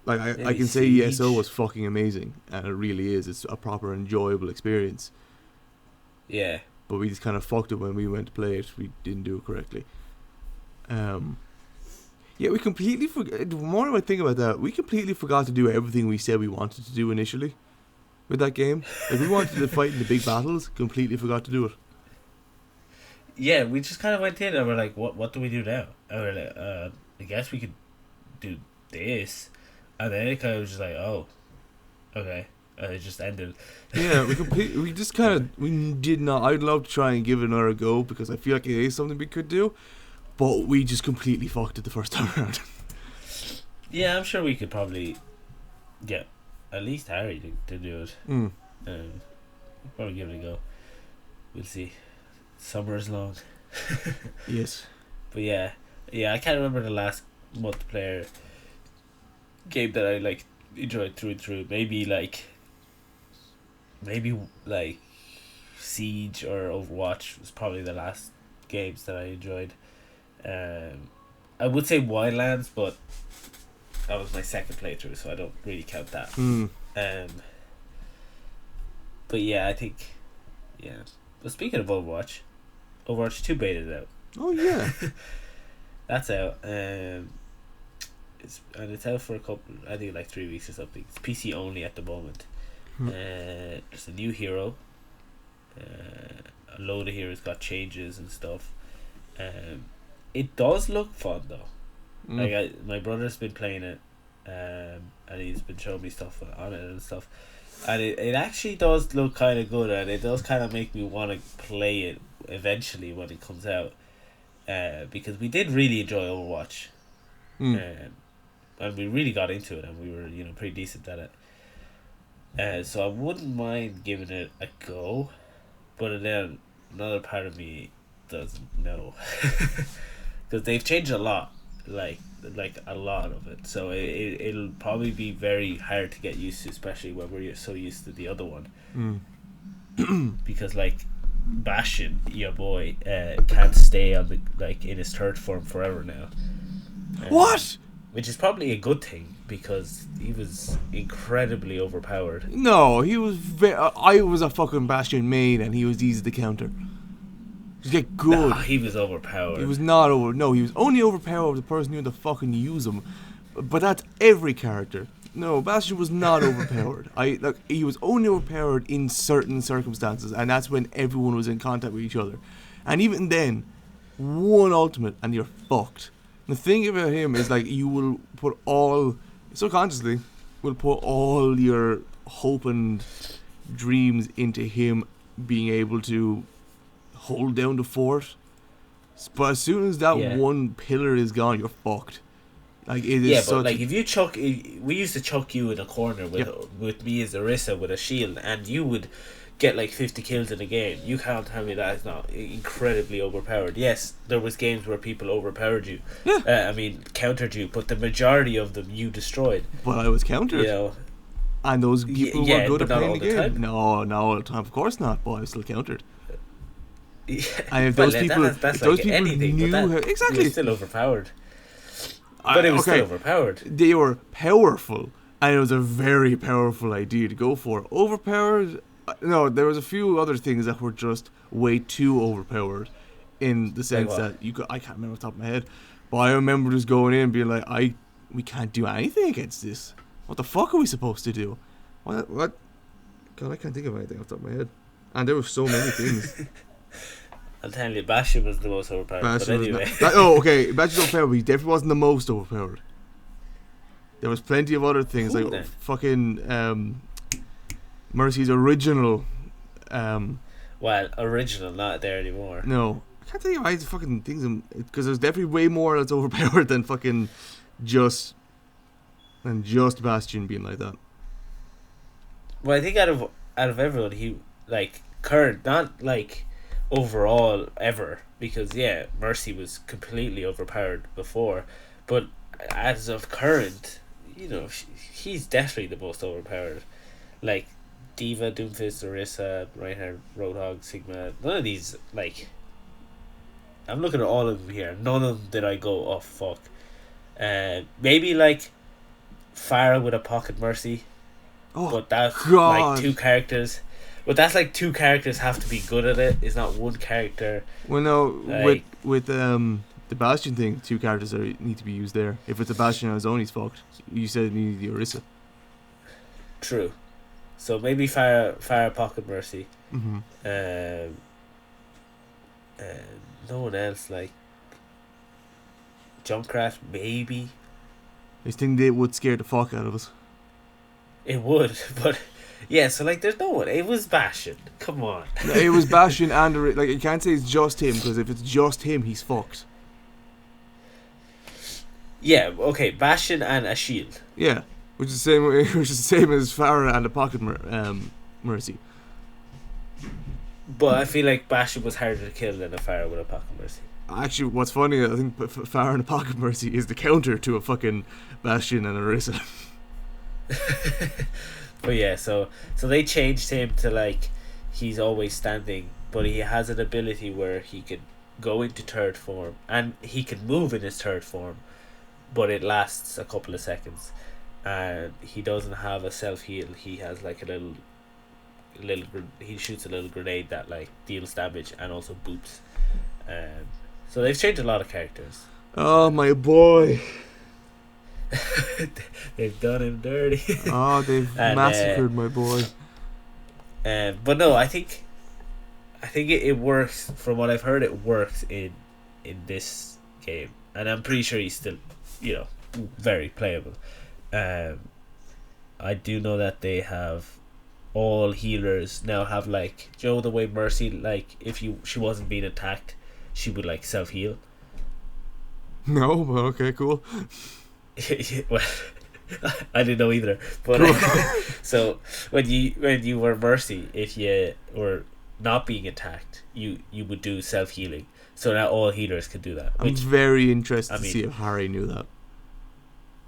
Speaker 1: Like, I
Speaker 2: Maybe
Speaker 1: can say
Speaker 2: Siege.
Speaker 1: ESO was fucking amazing, and it really is. It's a proper enjoyable experience.
Speaker 2: Yeah,
Speaker 1: But we just kind of fucked it when we went to play it. We didn't do it correctly. Yeah, we completely forgot. The more I think about that, we completely forgot to do everything we said we wanted to do initially with that game. Like, we wanted to fight in the big battles, completely forgot to do it.
Speaker 2: yeah. We just kind of went in and we're like, what do we do now? And we're like, I guess we could do this, and then it kind of was just like, oh, okay, and it just ended.
Speaker 1: Yeah, we just kind of, we did not. I'd love to try and give it another go because I feel like it is something we could do, but we just completely fucked it the first time around.
Speaker 2: Yeah, I'm sure we could probably get at least Harry to do it.
Speaker 1: Mm.
Speaker 2: Probably give it a go. We'll see. Summer is long.
Speaker 1: Yes.
Speaker 2: But yeah, I can't remember the last multiplayer game that I like enjoyed through and through. Maybe like Siege or Overwatch was probably the last games that I enjoyed. I would say Wildlands, but that was my second playthrough, so I don't really count that.
Speaker 1: Mm.
Speaker 2: But yeah, I think, yeah. But speaking of Overwatch 2 beta's out.
Speaker 1: Oh yeah.
Speaker 2: That's out. It's out for a couple, I think like 3 weeks or something. It's PC only at the moment. There's a new hero. A load of heroes got changes and stuff. It does look fun though.
Speaker 1: Mm.
Speaker 2: Like my brother's been playing it, and he's been showing me stuff on it and stuff, and it actually does look kind of good, and it does kind of make me want to play it eventually when it comes out, because we did really enjoy Overwatch, and we really got into it, and we were pretty decent at it. So I wouldn't mind giving it a go, but then another part of me doesn't know, because they've changed a lot, like a lot of it. So it'll probably be very hard to get used to, especially when we're so used to the other one. Because like Bastion, your boy, can't stay on in his third form forever now.
Speaker 1: What?
Speaker 2: Which is probably a good thing because he was incredibly overpowered.
Speaker 1: No, he was. I was a fucking Bastion main, and he was easy to counter. Just get good.
Speaker 2: Nah, he was overpowered.
Speaker 1: He was not over. No, he was only overpowered with the person who had to fucking use him. But that's every character. No, Bastion was not overpowered. He was only overpowered in certain circumstances, and that's when everyone was in contact with each other. And even then, one ultimate and you're fucked. The thing about him is you will put subconsciously put all your hope and dreams into him being able to hold down the fort. But as soon as that one pillar is gone, you're fucked. It is
Speaker 2: if you we used to chuck you in a corner with me as Orisa with a shield, and you would get like 50 kills in a game, you can't tell me that is not incredibly overpowered. Yes, there was games where people overpowered you.
Speaker 1: Yeah.
Speaker 2: Countered you, but the majority of them you destroyed.
Speaker 1: But I was countered.
Speaker 2: You know.
Speaker 1: And those people were good at
Speaker 2: not
Speaker 1: playing
Speaker 2: all
Speaker 1: the game.
Speaker 2: time.
Speaker 1: No, not all the time. Of course not. But I was still countered.
Speaker 2: Yeah,
Speaker 1: And if those people,
Speaker 2: that's
Speaker 1: if
Speaker 2: like
Speaker 1: those people
Speaker 2: anything,
Speaker 1: knew
Speaker 2: but
Speaker 1: how, exactly,
Speaker 2: it was still overpowered. But it was still overpowered.
Speaker 1: They were powerful, and it was a very powerful idea to go for. Overpowered? No, there was a few other things that were just way too overpowered, in the sense that you could. I can't remember off the top of my head, but I remember just going in and being like, we can't do anything against this. What the fuck are we supposed to do? What? God, I can't think of anything off the top of my head. And there were so many things.
Speaker 2: I'll tell you, Bastion was the most overpowered.
Speaker 1: Bastion
Speaker 2: but anyway.
Speaker 1: Okay. Bastion was overpowered, but he definitely wasn't the most overpowered. There was plenty of other things,
Speaker 2: Who
Speaker 1: like
Speaker 2: then?
Speaker 1: fucking Mercy's original.
Speaker 2: Well, original, not there anymore.
Speaker 1: No. I can't tell you why fucking things, because there's definitely way more that's overpowered than fucking just Bastion being like that.
Speaker 2: Well, I think out of everyone, he like current, not like overall ever, because Mercy was completely overpowered before, but as of current, he's definitely the most overpowered. Like Diva, Doomfist, Orisa, Reinhardt, Roadhog, Sigma. None of these, like, I'm looking at all of them here. None of them did I go, oh fuck. Maybe like Farah with a pocket Mercy.
Speaker 1: Oh,
Speaker 2: but that's
Speaker 1: God.
Speaker 2: like two characters. But that's like two characters have to be good at it. It's not one character.
Speaker 1: Well, no,
Speaker 2: Like,
Speaker 1: with the Bastion thing, two characters need to be used there. If it's a Bastion on his own, he's fucked. You said you needed the Orisa.
Speaker 2: True. So maybe Farah pocket Mercy.
Speaker 1: Mm-hmm.
Speaker 2: No one else, like Junkrat, maybe.
Speaker 1: I think they would scare the fuck out of us.
Speaker 2: It would, but yeah. So like, there's no one. It was Bastion. Come on.
Speaker 1: It was Bastion and like, you can't say it's just him, because if it's just him, he's fucked.
Speaker 2: Yeah. Okay. Bastion and a shield.
Speaker 1: Yeah, which is the same as Farah and the pocket Mercy.
Speaker 2: But I feel like Bastion was harder to kill than a Farah with a pocket Mercy.
Speaker 1: Actually, what's funny, I think Farah and the pocket Mercy is the counter to a fucking Bastion and Orisa.
Speaker 2: But yeah, so they changed him to like he's always standing, but he has an ability where he can go into third form and he can move in his third form, but it lasts a couple of seconds, and he doesn't have a self heal. He has like a little he shoots a little grenade that like deals damage and also boops. So they've changed a lot of characters.
Speaker 1: Oh, my boy.
Speaker 2: They've done him dirty.
Speaker 1: Oh, they've massacred my boy.
Speaker 2: But no, I think it works. From what I've heard, it works in this game, and I'm pretty sure he's still, very playable. I do know that they have all healers now have like, the way Mercy, like, if she wasn't being attacked, she would like self heal.
Speaker 1: No, but okay, cool.
Speaker 2: Well, I didn't know either, but so when you were Mercy, if you were not being attacked, you would do self healing. So now all healers can do that.
Speaker 1: I'm very interested to see if Harry knew that.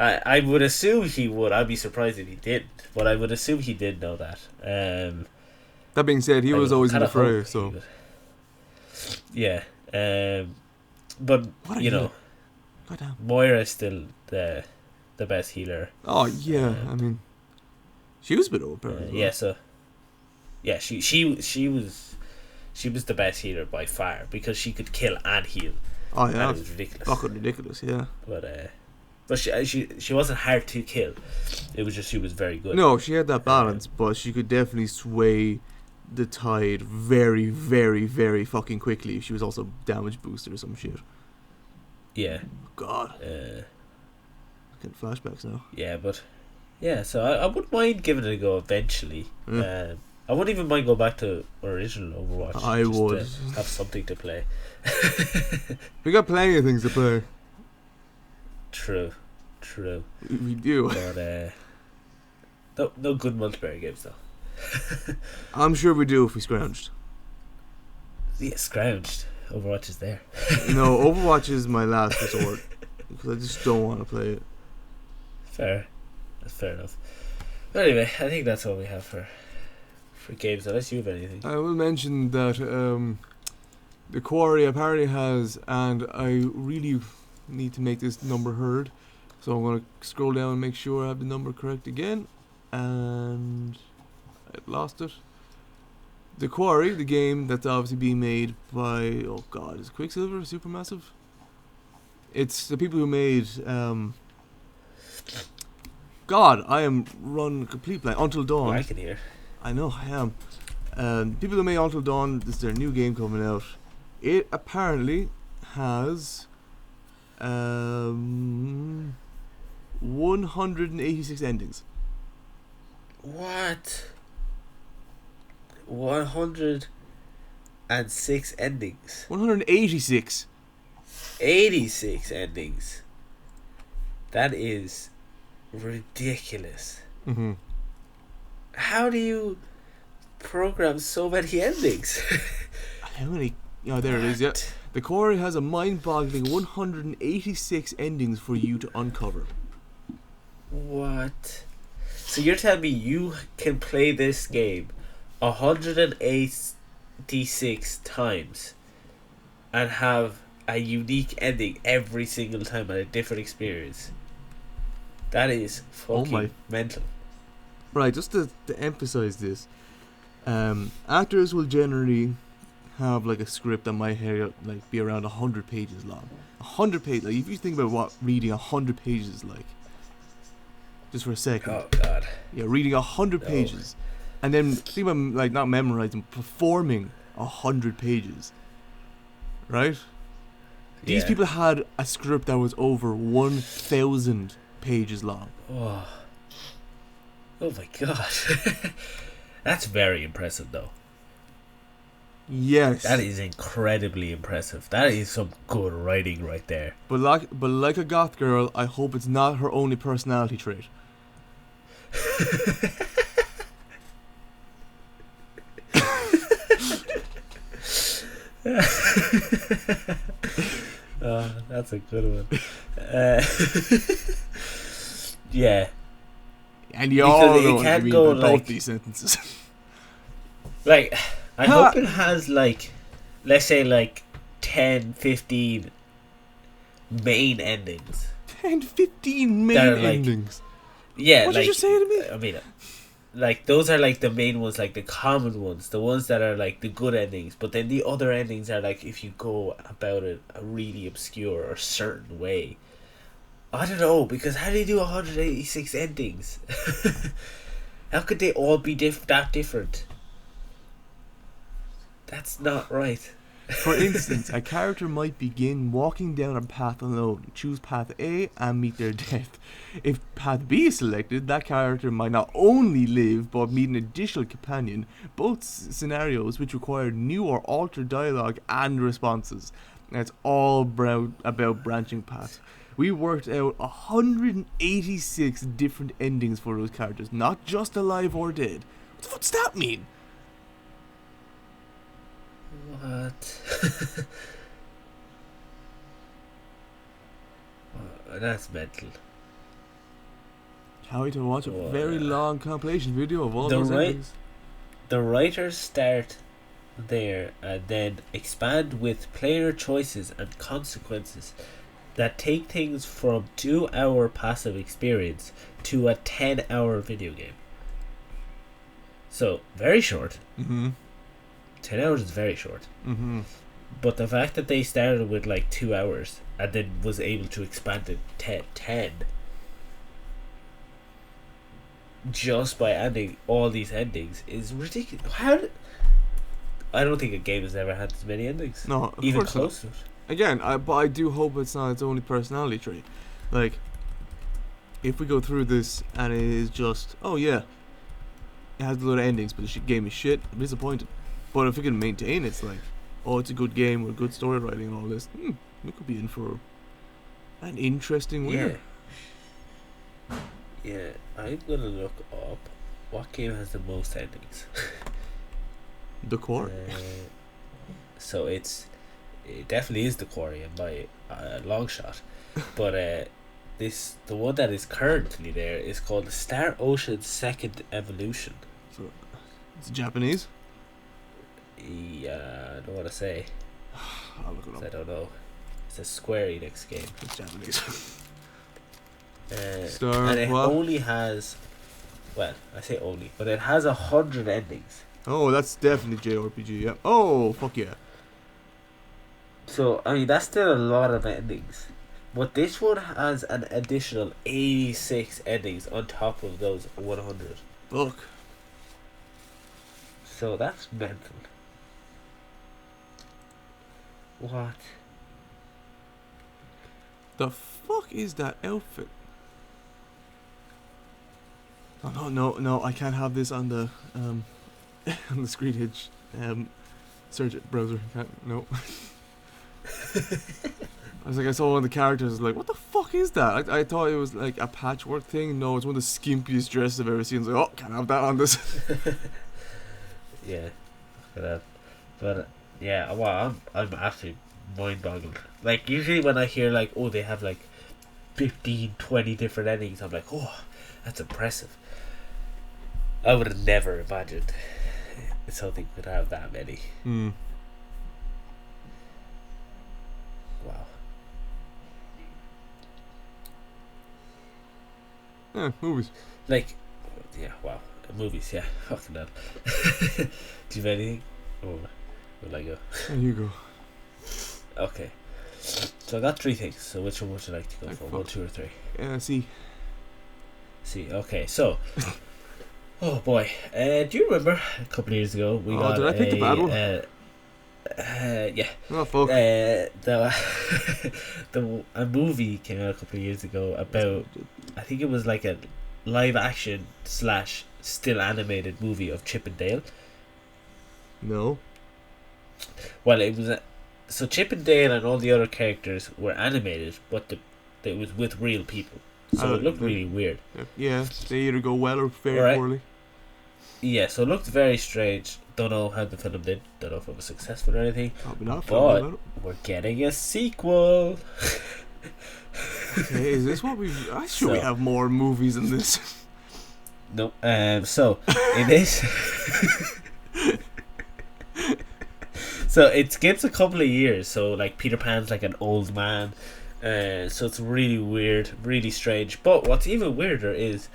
Speaker 2: I would assume he would. I'd be surprised if he didn't, but I would assume he did know that.
Speaker 1: That being said, he was always in the fray, so
Speaker 2: yeah. But Moira's still the best healer.
Speaker 1: Oh yeah, I mean, she was a bit overpowered.
Speaker 2: Yeah, so yeah, she was the best healer by far because she could kill and heal.
Speaker 1: Oh yeah,
Speaker 2: and it was ridiculous.
Speaker 1: Fucking ridiculous, yeah.
Speaker 2: But she wasn't hard to kill. It was just she was very good.
Speaker 1: No, she had that balance, but she could definitely sway the tide very, very, very fucking quickly if she was also damage booster or some shit.
Speaker 2: Yeah.
Speaker 1: God. Getting flashbacks now.
Speaker 2: Yeah, but yeah, so I wouldn't mind giving it a go eventually.
Speaker 1: Yeah.
Speaker 2: I wouldn't even mind go back to original Overwatch.
Speaker 1: I would
Speaker 2: to have something to play.
Speaker 1: We got plenty of things to play.
Speaker 2: True.
Speaker 1: We do.
Speaker 2: But no good multiplayer games though.
Speaker 1: I'm sure we do if we scrounged.
Speaker 2: Yeah, scrounged. Overwatch is there.
Speaker 1: No, Overwatch is my last resort because I just don't want to play it.
Speaker 2: Fair. That's fair enough. But anyway, I think that's all we have for games, unless you have anything.
Speaker 1: I will mention that the Quarry apparently has, and I really need to make this number heard, so I'm going to scroll down and make sure I have the number correct again, and I lost it. The Quarry, the game that's obviously being made by, oh god, is Quicksilver Supermassive? It's the people who made, God, I am run complete blank. Until Dawn.
Speaker 2: I can hear.
Speaker 1: I know, I am. People who made Until Dawn, this is their new game coming out. It apparently has 186 endings.
Speaker 2: What? 106 endings.
Speaker 1: 186.
Speaker 2: 86 endings. That is ridiculous.
Speaker 1: Mm-hmm.
Speaker 2: How do you program so many endings?
Speaker 1: How many? Oh, there it is, yeah. The Quarry has a mind-boggling 186 endings for you to uncover.
Speaker 2: What? So you're telling me you can play this game 186 times and have a unique ending every single time and a different experience? That is fucking mental.
Speaker 1: Right, just to emphasize this, actors will generally have like a script that might like be around 100 pages long. 100 pages. Like if you think about what reading 100 pages is like, just for a second.
Speaker 2: Oh god.
Speaker 1: Yeah, reading 100 pages, and then think about like not memorizing, performing 100 pages. Right. These people had a script that was over 1,000 pages long.
Speaker 2: Oh my god. That's very impressive though.
Speaker 1: Yes.
Speaker 2: That is incredibly impressive. That is some good writing right there.
Speaker 1: But like a goth girl, I hope it's not her only personality trait.
Speaker 2: That's a good one. Yeah.
Speaker 1: And you all know
Speaker 2: it
Speaker 1: what
Speaker 2: can't
Speaker 1: I mean
Speaker 2: go
Speaker 1: by
Speaker 2: like
Speaker 1: both these sentences.
Speaker 2: Like, I hope it has like, let's say like 10, 15 main endings.
Speaker 1: 10, 15 main endings?
Speaker 2: Yeah,
Speaker 1: what
Speaker 2: like,
Speaker 1: did you say to me?
Speaker 2: I mean, like those are like the main ones, like the common ones, the ones that are like the good endings. But then the other endings are like if you go about it a really obscure or certain way. I don't know, because how do you do 186 endings? How could they all be that different? That's not right.
Speaker 1: For instance, a character might begin walking down a path alone, choose path A and meet their death. If path B is selected, that character might not only live but meet an additional companion, both scenarios which require new or altered dialogue and responses. And it's all about branching paths. We worked out 186 different endings for those characters, not just alive or dead. What the fuck does that mean?
Speaker 2: What? That's mental.
Speaker 1: Can't wait to watch a very long compilation video of all those endings.
Speaker 2: The writers start there and then expand with player choices and consequences that take things from 2-hour passive experience to a 10-hour video game. So, very short.
Speaker 1: Mm-hmm.
Speaker 2: 10 hours is very short.
Speaker 1: Mm-hmm.
Speaker 2: But the fact that they started with like 2 hours and then was able to expand it to 10 just by adding all these endings is ridiculous. I don't think a game has ever had as many endings.
Speaker 1: No,
Speaker 2: even close to it.
Speaker 1: Again, but I do hope it's not its only personality trait. Like, if we go through this and it is just, oh yeah, it has a lot of endings, but the game is shit, I'm disappointed. But if we can maintain it's like, oh, it's a good game with good story writing and all this, we could be in for an interesting winner.
Speaker 2: Yeah, I'm gonna look up What game has the most endings?
Speaker 1: The Quarry.
Speaker 2: So it definitely is the Quarry by a long shot, but the one that is currently there is called the Star Ocean Second Evolution.
Speaker 1: So it's Japanese.
Speaker 2: Yeah, I don't want to say.
Speaker 1: I'll look it up.
Speaker 2: I don't know. It's a Square Enix game.
Speaker 1: It's Japanese.
Speaker 2: And it only has, well, I say only, but it has 100 endings.
Speaker 1: Oh, that's definitely JRPG. Yeah. Oh, fuck yeah.
Speaker 2: So I mean that's still a lot of endings, but this one has an additional 86 endings on top of those 100.
Speaker 1: Fuck.
Speaker 2: So that's mental. What?
Speaker 1: The fuck is that outfit? Oh, no, I can't have this on the on the screen hitch search it browser. No. I was like, I saw one of the characters, I was like, what the fuck is that? I thought it was like a patchwork thing. No, it's one of the skimpiest dresses I've ever seen. I was like, oh, can't have that on this.
Speaker 2: Yeah, but yeah, well, I'm absolutely mind boggled. Like usually when I hear like, oh, they have like 15, 20 different endings, I'm like, oh, that's impressive. I would have never imagined something could have that many. Wow.
Speaker 1: Yeah, movies.
Speaker 2: Like, yeah, wow. Movies, yeah. Fucking hell. Do you have anything? Or will I go?
Speaker 1: There you go.
Speaker 2: Okay. So I got 3 things. So which one would you like to go for? 1, 2, or 3?
Speaker 1: See.
Speaker 2: See, okay. So, oh boy. Do you remember a couple of years ago we got
Speaker 1: did I pick the bad one?
Speaker 2: Yeah.
Speaker 1: Oh, fuck.
Speaker 2: A movie came out a couple of years ago about, I think it was like a live action / still animated movie of Chip and Dale.
Speaker 1: No.
Speaker 2: Well, it was so Chip and Dale and all the other characters were animated, but it was with real people, so it looked really weird.
Speaker 1: Yeah, they either go well or very poorly.
Speaker 2: Yeah, so it looked very strange. Don't know how the film did. Don't know if it was successful or anything.
Speaker 1: Probably not.
Speaker 2: But we're getting a sequel.
Speaker 1: Okay, is this what we've... I'm sure we have more movies than this.
Speaker 2: No. So in this... So it skips a couple of years. So like Peter Pan's like an old man. So it's really weird, really strange. But what's even weirder is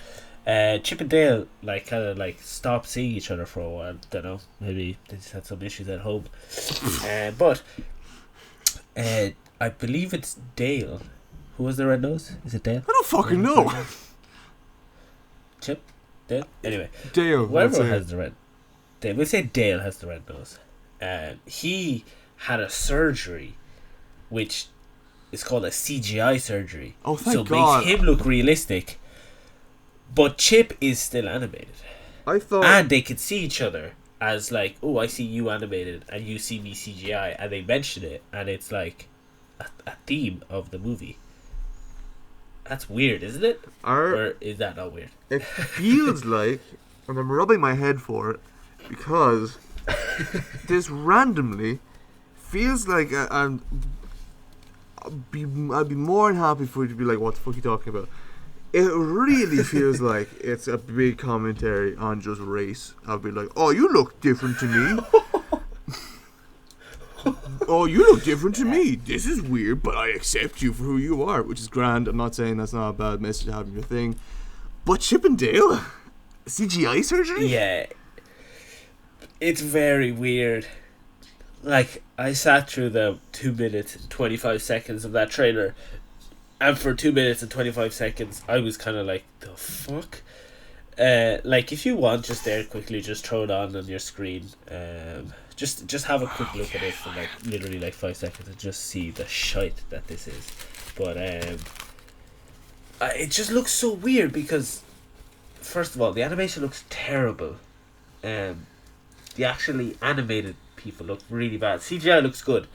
Speaker 2: Chip and Dale like kind of like stopped seeing each other for a while. Don't know, maybe they just had some issues at home. But I believe it's Dale. Who has the red nose? Is it Dale?
Speaker 1: I don't fucking know.
Speaker 2: Chip? Dale? Anyway.
Speaker 1: Dale.
Speaker 2: Whoever has the red... We'll say Dale has the red nose. He had a surgery which is called a CGI surgery.
Speaker 1: Oh, thank
Speaker 2: God.
Speaker 1: God.
Speaker 2: Makes him look realistic. But Chip is still animated.
Speaker 1: I thought...
Speaker 2: And they can see each other as like, oh, I see you animated and you see me CGI. And they mention it and it's like a theme of the movie. That's weird, isn't it? Or is that not weird?
Speaker 1: It feels like, and I'm rubbing my head for it, because this randomly feels like I'd be more than happy for you to be like, what the fuck are you talking about? It really feels like it's a big commentary on just race. I'll be like, oh, you look different to me. Oh, you look different to me. This is weird, but I accept you for who you are, which is grand. I'm not saying that's not a bad message to have in your thing. But Chip and Dale? CGI surgery?
Speaker 2: Yeah. It's very weird. Like, I sat through the 2 minutes and 25 seconds of that trailer, and for 2 minutes and 25 seconds, I was kind of like, the fuck? Like, if you want, just there quickly, just throw it on your screen. Just have a quick look at it for like literally like 5 seconds and just see the shite that this is. But it just looks so weird because, first of all, the animation looks terrible. The actually animated people look really bad. CGI looks good,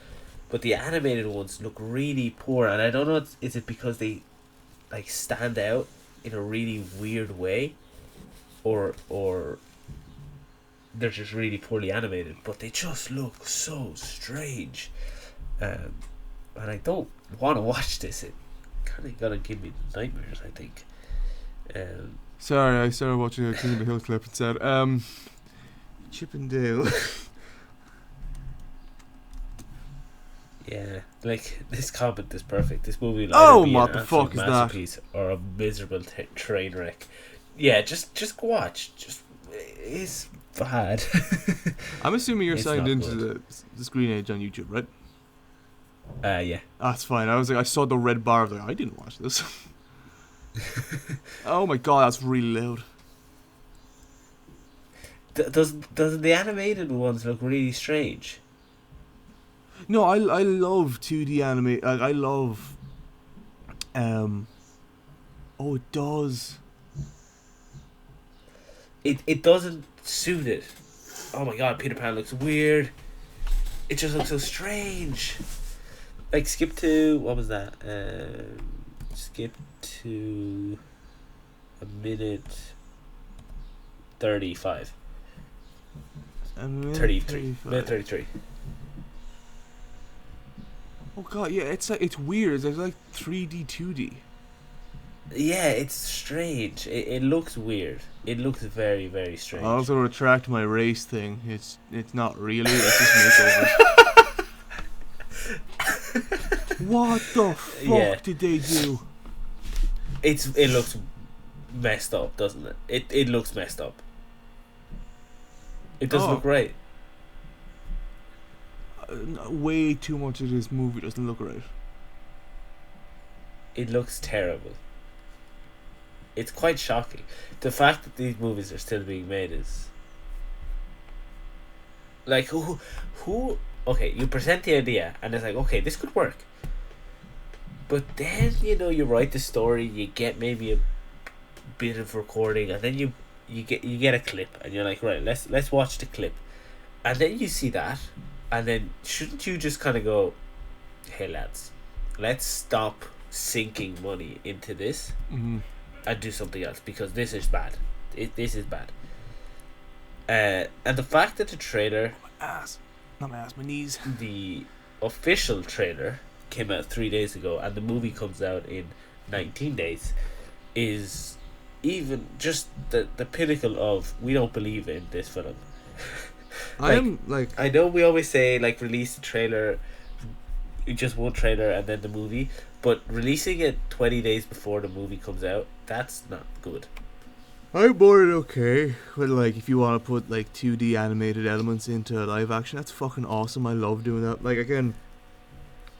Speaker 2: but the animated ones look really poor. And I don't know, is it because they like stand out in a really weird way? or they're just really poorly animated, but they just look so strange. And I don't want to watch this. It kind of gonna give me nightmares, I think.
Speaker 1: Sorry, I started watching a King of the Hill clip and said, Chippendale.
Speaker 2: Yeah, like, this comment is perfect. This movie will
Speaker 1: Oh,
Speaker 2: either be
Speaker 1: what
Speaker 2: an
Speaker 1: the
Speaker 2: absolute
Speaker 1: fuck is that?
Speaker 2: masterpiece or a miserable train wreck. Yeah, just watch. It's bad.
Speaker 1: I'm assuming you're
Speaker 2: It's
Speaker 1: signed
Speaker 2: not
Speaker 1: into
Speaker 2: good.
Speaker 1: the Screen Age on YouTube, right?
Speaker 2: Yeah.
Speaker 1: That's fine. I was like, I saw the red bar. I was like, I didn't watch this. Oh my god, that's really loud.
Speaker 2: Does the animated ones look really strange?
Speaker 1: No, I love 2D anime. I love. Oh, it does.
Speaker 2: It doesn't suit it. Oh my god, Peter Pan looks weird. It just looks so strange. Like, skip to, what was that? Skip to a minute 35. 33. Minute 33.
Speaker 1: Oh god, yeah, it's like, it's weird. It's like 3D, 2D.
Speaker 2: Yeah, it's strange. It looks weird. It looks very, very strange.
Speaker 1: I also retract my race thing. It's not really. It's just makeover. What the fuck did they do?
Speaker 2: It looks messed up, doesn't it? It looks messed up. It doesn't look right.
Speaker 1: Way too much of this movie doesn't look right.
Speaker 2: It looks terrible. It's quite shocking. The fact that these movies are still being made is like, who okay, you present the idea and it's like, okay, this could work. But then, you write the story, you get maybe a bit of recording, and then you get a clip, and you're like, right, let's watch the clip. And then you see that, and then shouldn't you just kind of go, hey lads, let's stop sinking money into this and do something else, because this is bad. This is bad. And the fact that the trailer,
Speaker 1: my knees.
Speaker 2: the official trailer came out 3 days ago, and the movie comes out in 19 days, is even just the pinnacle of, we don't believe in this film. I know we always say, like, release the trailer, just one trailer and then the movie, but releasing it 20 days before the movie comes out, that's not good.
Speaker 1: I'm more than okay. But like, if you want to put like 2D animated elements into live action, that's fucking awesome. I love doing that. Like, again,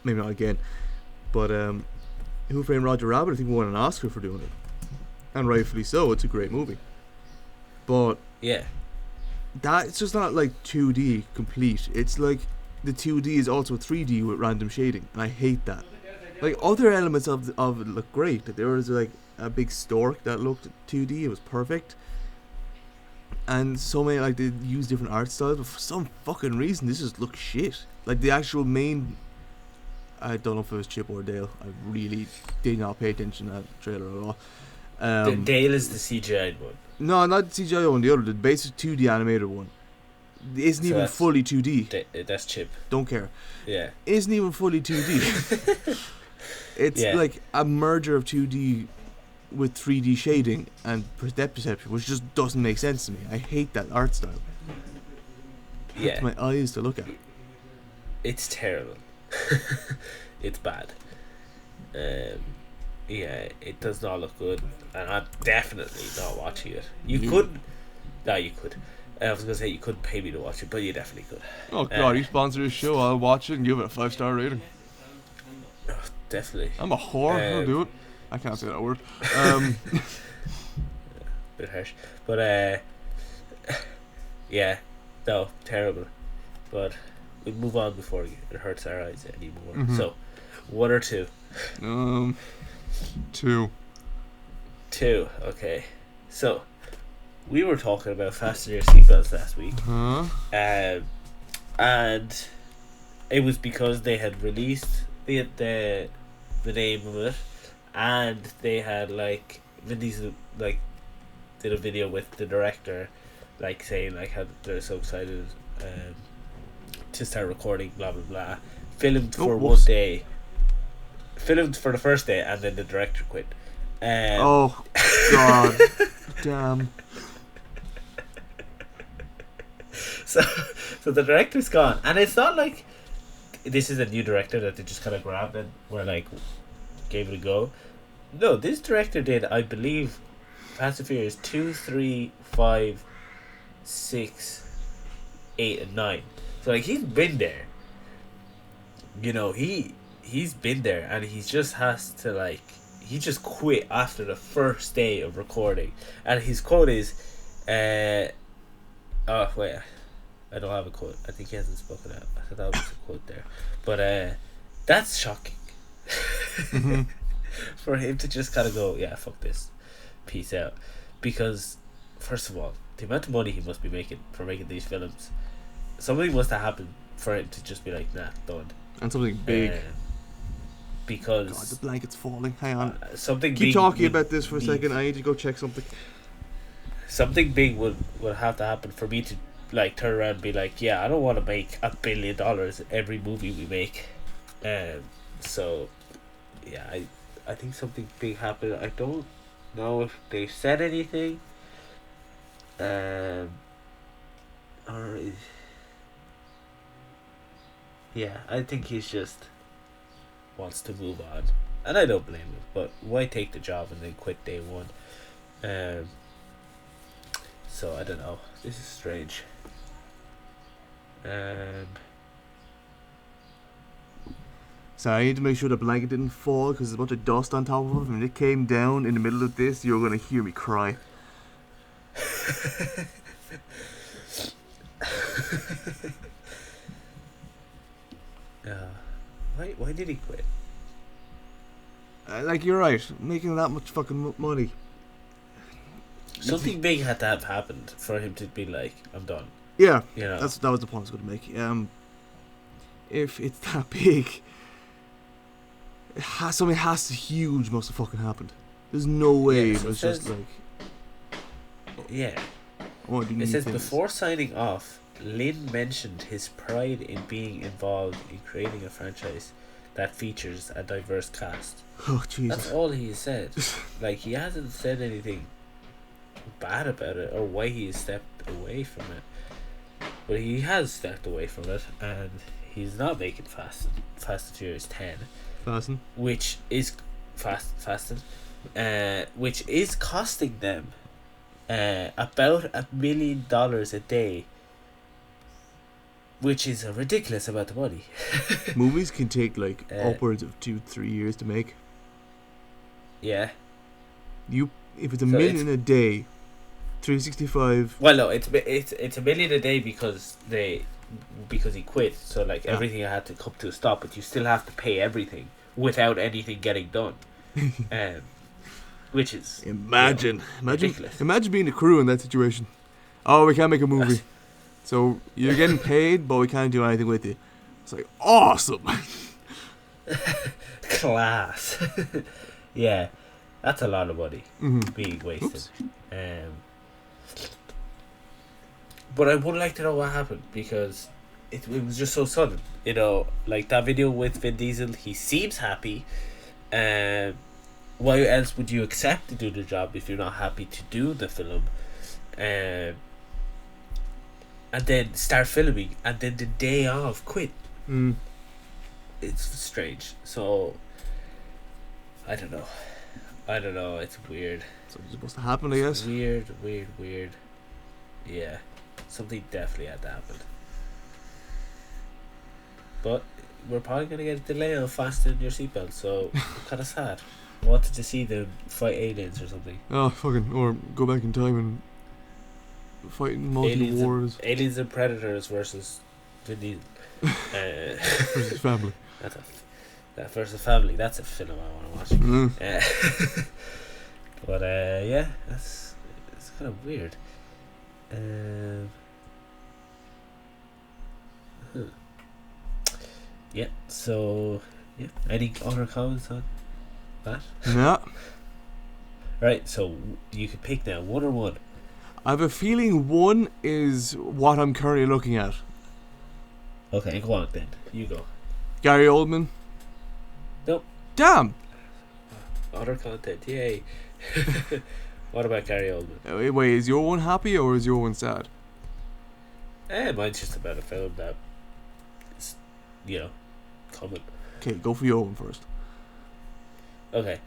Speaker 1: maybe not again, but Who Framed Roger Rabbit, I think, won an Oscar for doing it, and rightfully so. It's a great movie, but
Speaker 2: yeah,
Speaker 1: that it's just not like 2D complete. It's like the 2D is also 3D with random shading, and I hate that. Like, other elements of it look great. Like, there was like a big stork that looked 2D. It was perfect. And so many, like, they use different art styles, but for some fucking reason this just looks shit. Like, the actual main, I don't know if it was Chip or Dale. I really did not pay attention to that trailer at all.
Speaker 2: Dale is the CGI one.
Speaker 1: No, not the CGI one, the other, the basic 2D animated one. It isn't even fully 2D.
Speaker 2: That's Chip.
Speaker 1: Don't care.
Speaker 2: Yeah.
Speaker 1: It isn't even fully 2D. It's like a merger of 2D with 3D shading and depth perception, which just doesn't make sense to me. I hate that art style. It hurts my eyes to look at.
Speaker 2: It's terrible. It's bad. Yeah, it does not look good, and I'm definitely not watching it. You could. I was gonna say you couldn't pay me to watch it, but you definitely could.
Speaker 1: Oh god, you sponsor this show, I'll watch it and give it a 5-star rating.
Speaker 2: Definitely.
Speaker 1: I'm a whore, I'll do it. I can't say that word.
Speaker 2: Bit harsh. But yeah, no, terrible. But we'll move on before it hurts our eyes anymore.
Speaker 1: Mm-hmm.
Speaker 2: So, 1 or 2?
Speaker 1: 2.
Speaker 2: 2, okay. So, we were talking about Fasten Your Seatbelts last week. And it was because they had released the name of it, and they had, like, Vin Diesel, like, did a video with the director, like saying like how they're so excited to start recording, blah blah blah. Filmed for one day. Filmed for the first day, and then the director quit.
Speaker 1: Oh God, damn.
Speaker 2: So the director's gone, and it's not like this is a new director that they just kind of grabbed and were like gave it a go. No, this director did, I believe, Fast and Furious 2, 3, 5, 6, 8, and 9. So like he's been there. You know, he's been there, and he just has to like he just quit after the first day of recording, and his quote is, oh wait, I don't have a quote. I think he hasn't spoken out. I thought that was a quote there, but that's shocking.
Speaker 1: Mm-hmm.
Speaker 2: For him to just kind of go, yeah, fuck this, peace out, because first of all, the amount of money he must be making for making these films, something must have happened for him to just be like, nah, done.
Speaker 1: And something big.
Speaker 2: Because
Speaker 1: God, the blanket's falling. Hang on.
Speaker 2: Something
Speaker 1: Keep
Speaker 2: big
Speaker 1: talking about this for a second. I need to go check something.
Speaker 2: Something big would have to happen for me to like turn around and be like, yeah, I don't want to make $1 billion every movie we make. So yeah, I think something big happened. I don't know if they said anything. Or yeah, I think he's just wants to move on, and I don't blame him. But why take the job and then quit day one? So I don't know. This is strange.
Speaker 1: So I need to make sure the blanket didn't fall because there's a bunch of dust on top of it. When it came down in the middle of this, you're gonna hear me cry.
Speaker 2: Why did he quit?
Speaker 1: Like, you're right, making that much fucking money.
Speaker 2: Something big had to have happened for him to be like, I'm done.
Speaker 1: Yeah,
Speaker 2: you know?
Speaker 1: that was the point I was going to make. If it's that big, something huge must have fucking happened. There's no way it was just like...
Speaker 2: Yeah. It says, before signing off, Lin mentioned his pride in being involved in creating a franchise that features a diverse cast.
Speaker 1: Oh, Jesus.
Speaker 2: That's all he said. Like, he hasn't said anything bad about it or why he has stepped away from it. But he has stepped away from it, and he's not making Fast and Furious 10.
Speaker 1: Fasten.
Speaker 2: Which is Fasten. Which is costing them about $1 million a day, which is a ridiculous amount of money.
Speaker 1: Movies can take like upwards of 2-3 years to make.
Speaker 2: Yeah.
Speaker 1: If it's $1 million a day, 365.
Speaker 2: Well, no, it's $1 million a day because he quit. So like everything had to come to a stop, but you still have to pay everything without anything getting done. Which is
Speaker 1: ridiculous. Imagine being the crew in that situation. Oh, we can't make a movie. So you're getting paid, but we can't do anything with you. It's like, awesome.
Speaker 2: Class. Yeah, that's a lot of money being wasted. But I would like to know what happened, because it was just so sudden. You know, like that video with Vin Diesel, he seems happy. Why else would you accept to do the job if you're not happy to do the film? And then start filming, and then the day of quit. It's strange. So I don't know. It's weird.
Speaker 1: Something's supposed to happen, I guess.
Speaker 2: Weird. Yeah, something definitely had to happen. But we're probably gonna get a delay on fasten your seatbelt, so I'm kind of sad. I wanted to see them fight aliens or something.
Speaker 1: Oh, fucking, or go back in time and fight in multiple wars.
Speaker 2: Aliens and Predators versus Vin Diesel.
Speaker 1: Versus family.
Speaker 2: That versus family. That's a film I want to watch. But yeah, it's kind of weird. Yeah. So yeah. Any other comments on that?
Speaker 1: Yeah.
Speaker 2: Right, so you can pick now, one or one.
Speaker 1: I have a feeling one is what I'm currently looking at.
Speaker 2: Okay, go on then. You go.
Speaker 1: Gary Oldman.
Speaker 2: Nope.
Speaker 1: Damn.
Speaker 2: Other content, yay. What about Gary Oldman?
Speaker 1: Wait, is your one happy or is your one sad?
Speaker 2: Mine's just about a film that is, coming.
Speaker 1: Okay, go for your one first.
Speaker 2: Okay.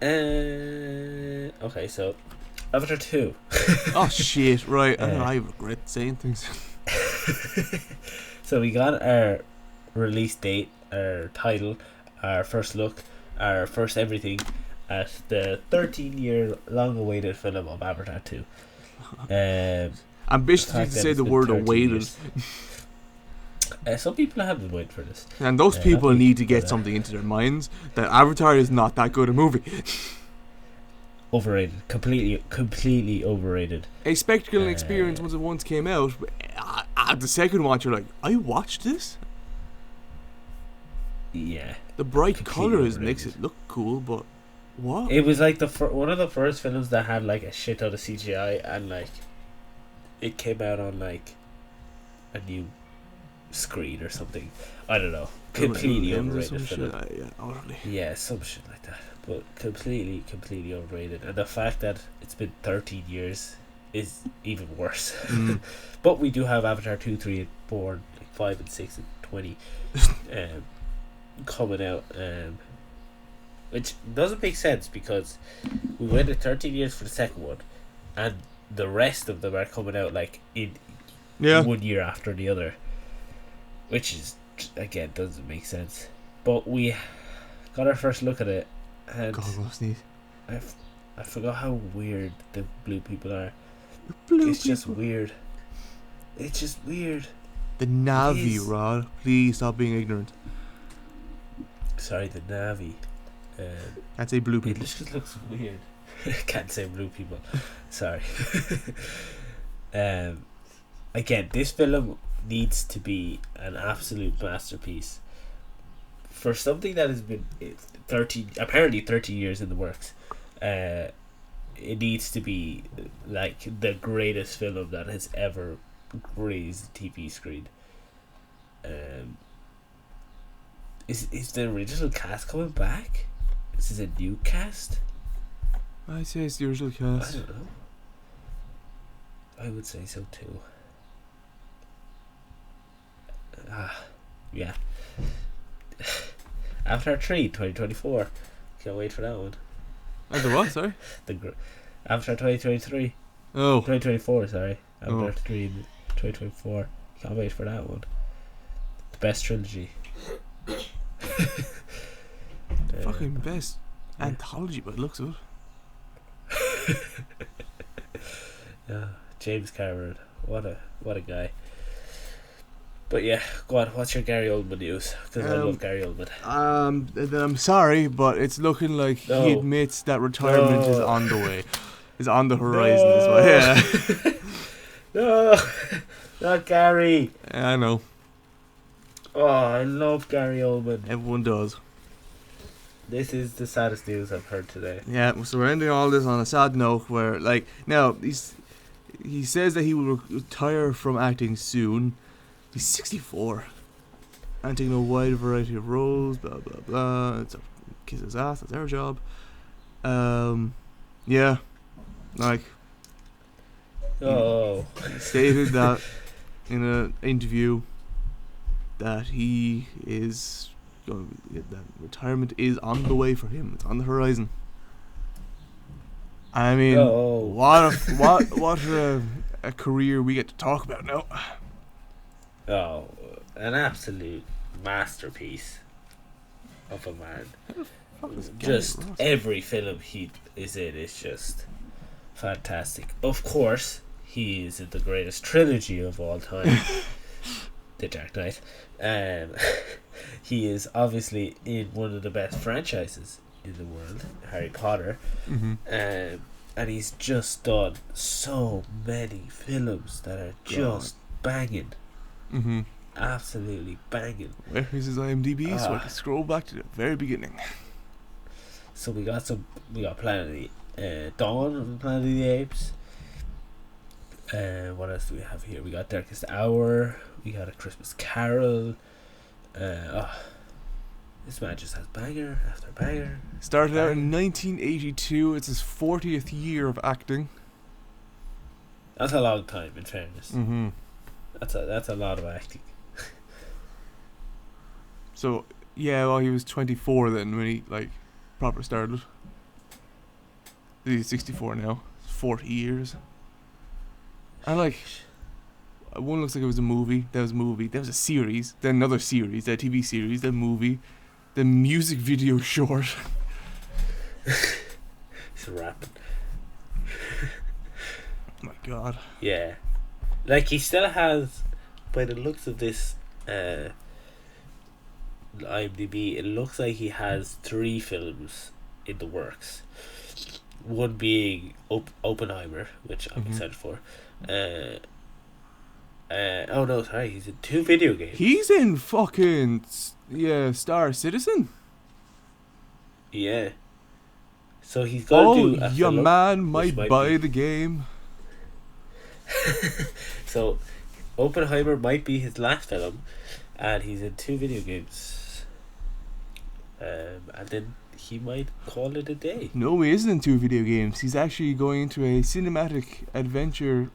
Speaker 2: Okay, so Avatar 2.
Speaker 1: Oh shit, right. I regret saying things.
Speaker 2: So we got our release date, our title, our first look, our first everything at the 13-year long-awaited film of Avatar 2.
Speaker 1: Ambitious to say the word awaited.
Speaker 2: Some people have been waiting for this.
Speaker 1: And those people need to get something into their minds that Avatar is not that good a movie.
Speaker 2: Overrated. Completely overrated.
Speaker 1: A spectacle and experience once came out. At the second watch, you're like, I watched this?
Speaker 2: Yeah.
Speaker 1: The bright colours
Speaker 2: overrated.
Speaker 1: makes it look cool, but what?
Speaker 2: It was like one of the first films that had like a shit ton of CGI, and like it came out on like a new screen or something. I don't know. Completely overrated film. Yeah, some shit like that. But completely overrated. And the fact that it's been 13 years is even worse. But we do have Avatar 2, 3, and 4, and 5, and 6, and 20 coming out. Which doesn't make sense because we waited 13 years for the second one, and the rest of them are coming out like in 1 year after the other. Which is, again, doesn't make sense. But we got our first look at it, and I forgot how weird the blue people are. Just weird. It's just weird.
Speaker 1: The Navi, Rod. Please stop being ignorant.
Speaker 2: Sorry, the Navi.
Speaker 1: Can't say blue people.
Speaker 2: It just looks weird. Can't say blue people. Sorry. Again, this film needs to be an absolute masterpiece. For something that has been 30 years in the works, it needs to be like the greatest film that has ever graced the TV screen. Is the original cast coming back? Is this a new cast?
Speaker 1: I say it's the original cast.
Speaker 2: I don't know. I would say so too. Yeah. Avatar 3, 2024. Can't wait for that one.
Speaker 1: The what? Sorry?
Speaker 2: Avatar 2023.
Speaker 1: Oh.
Speaker 2: 2024, sorry. Avatar 3 in 2024. Can't wait for that one. The best trilogy.
Speaker 1: Fucking best anthology, but it looks good.
Speaker 2: Yeah, James Cameron. What a guy. But yeah, go on. What's your Gary Oldman news? Because I love Gary Oldman.
Speaker 1: I'm sorry, but it's looking like he admits that retirement is on the way. Is on the horizon as well. Yeah.
Speaker 2: No, not Gary.
Speaker 1: I know.
Speaker 2: Oh, I love Gary Oldman.
Speaker 1: Everyone does.
Speaker 2: This is the saddest news I've heard today.
Speaker 1: Yeah, so we're ending all this on a sad note where, like, now, he says that he will retire from acting soon. He's 64. And taking a wide variety of roles, blah, blah, blah. It's a kiss his ass, that's their job. Yeah. Like,
Speaker 2: he
Speaker 1: stated that in an interview that that retirement is on the way for him. It's on the horizon. I mean, what a career we get to talk about now.
Speaker 2: Oh, an absolute masterpiece of a man. Just every film he is in is just fantastic. Of course, he is in the greatest trilogy of all time, The Dark Knight. He is obviously in one of the best franchises in the world, Harry Potter. And he's just done so many films that are just banging. Absolutely banging.
Speaker 1: Where is his IMDb so I can scroll back to the very beginning?
Speaker 2: So we got Planet Dawn of the Planet of the Apes. What else do we have here? We got Darkest Hour. We got A Christmas Carol. This man just has banger after banger.
Speaker 1: Started out in 1982. It's his 40th year of acting.
Speaker 2: That's a long time, in fairness.
Speaker 1: Mm-hmm.
Speaker 2: That's a lot of acting.
Speaker 1: So, yeah, well, he was 24 then when he, like, proper started. He's 64 now. 40 years. And, like, one looks like it was a movie. That was a movie. That was a series. Then another series. That TV series. Then movie. Then music video short.
Speaker 2: He's rapping.
Speaker 1: Oh my god.
Speaker 2: Yeah. Like, he still has, by the looks of this IMDb, it looks like he has 3 films in the works. One being Oppenheimer, which I'm excited for. Oh no, sorry, he's in 2 video games.
Speaker 1: He's in fucking, Star Citizen?
Speaker 2: Yeah. So he's going to do a
Speaker 1: your
Speaker 2: film,
Speaker 1: man might buy
Speaker 2: be...
Speaker 1: the game.
Speaker 2: So Oppenheimer might be his last film, and he's in 2 video games. And then he might call it a day.
Speaker 1: No, he isn't in 2 video games. He's actually going into a cinematic adventure.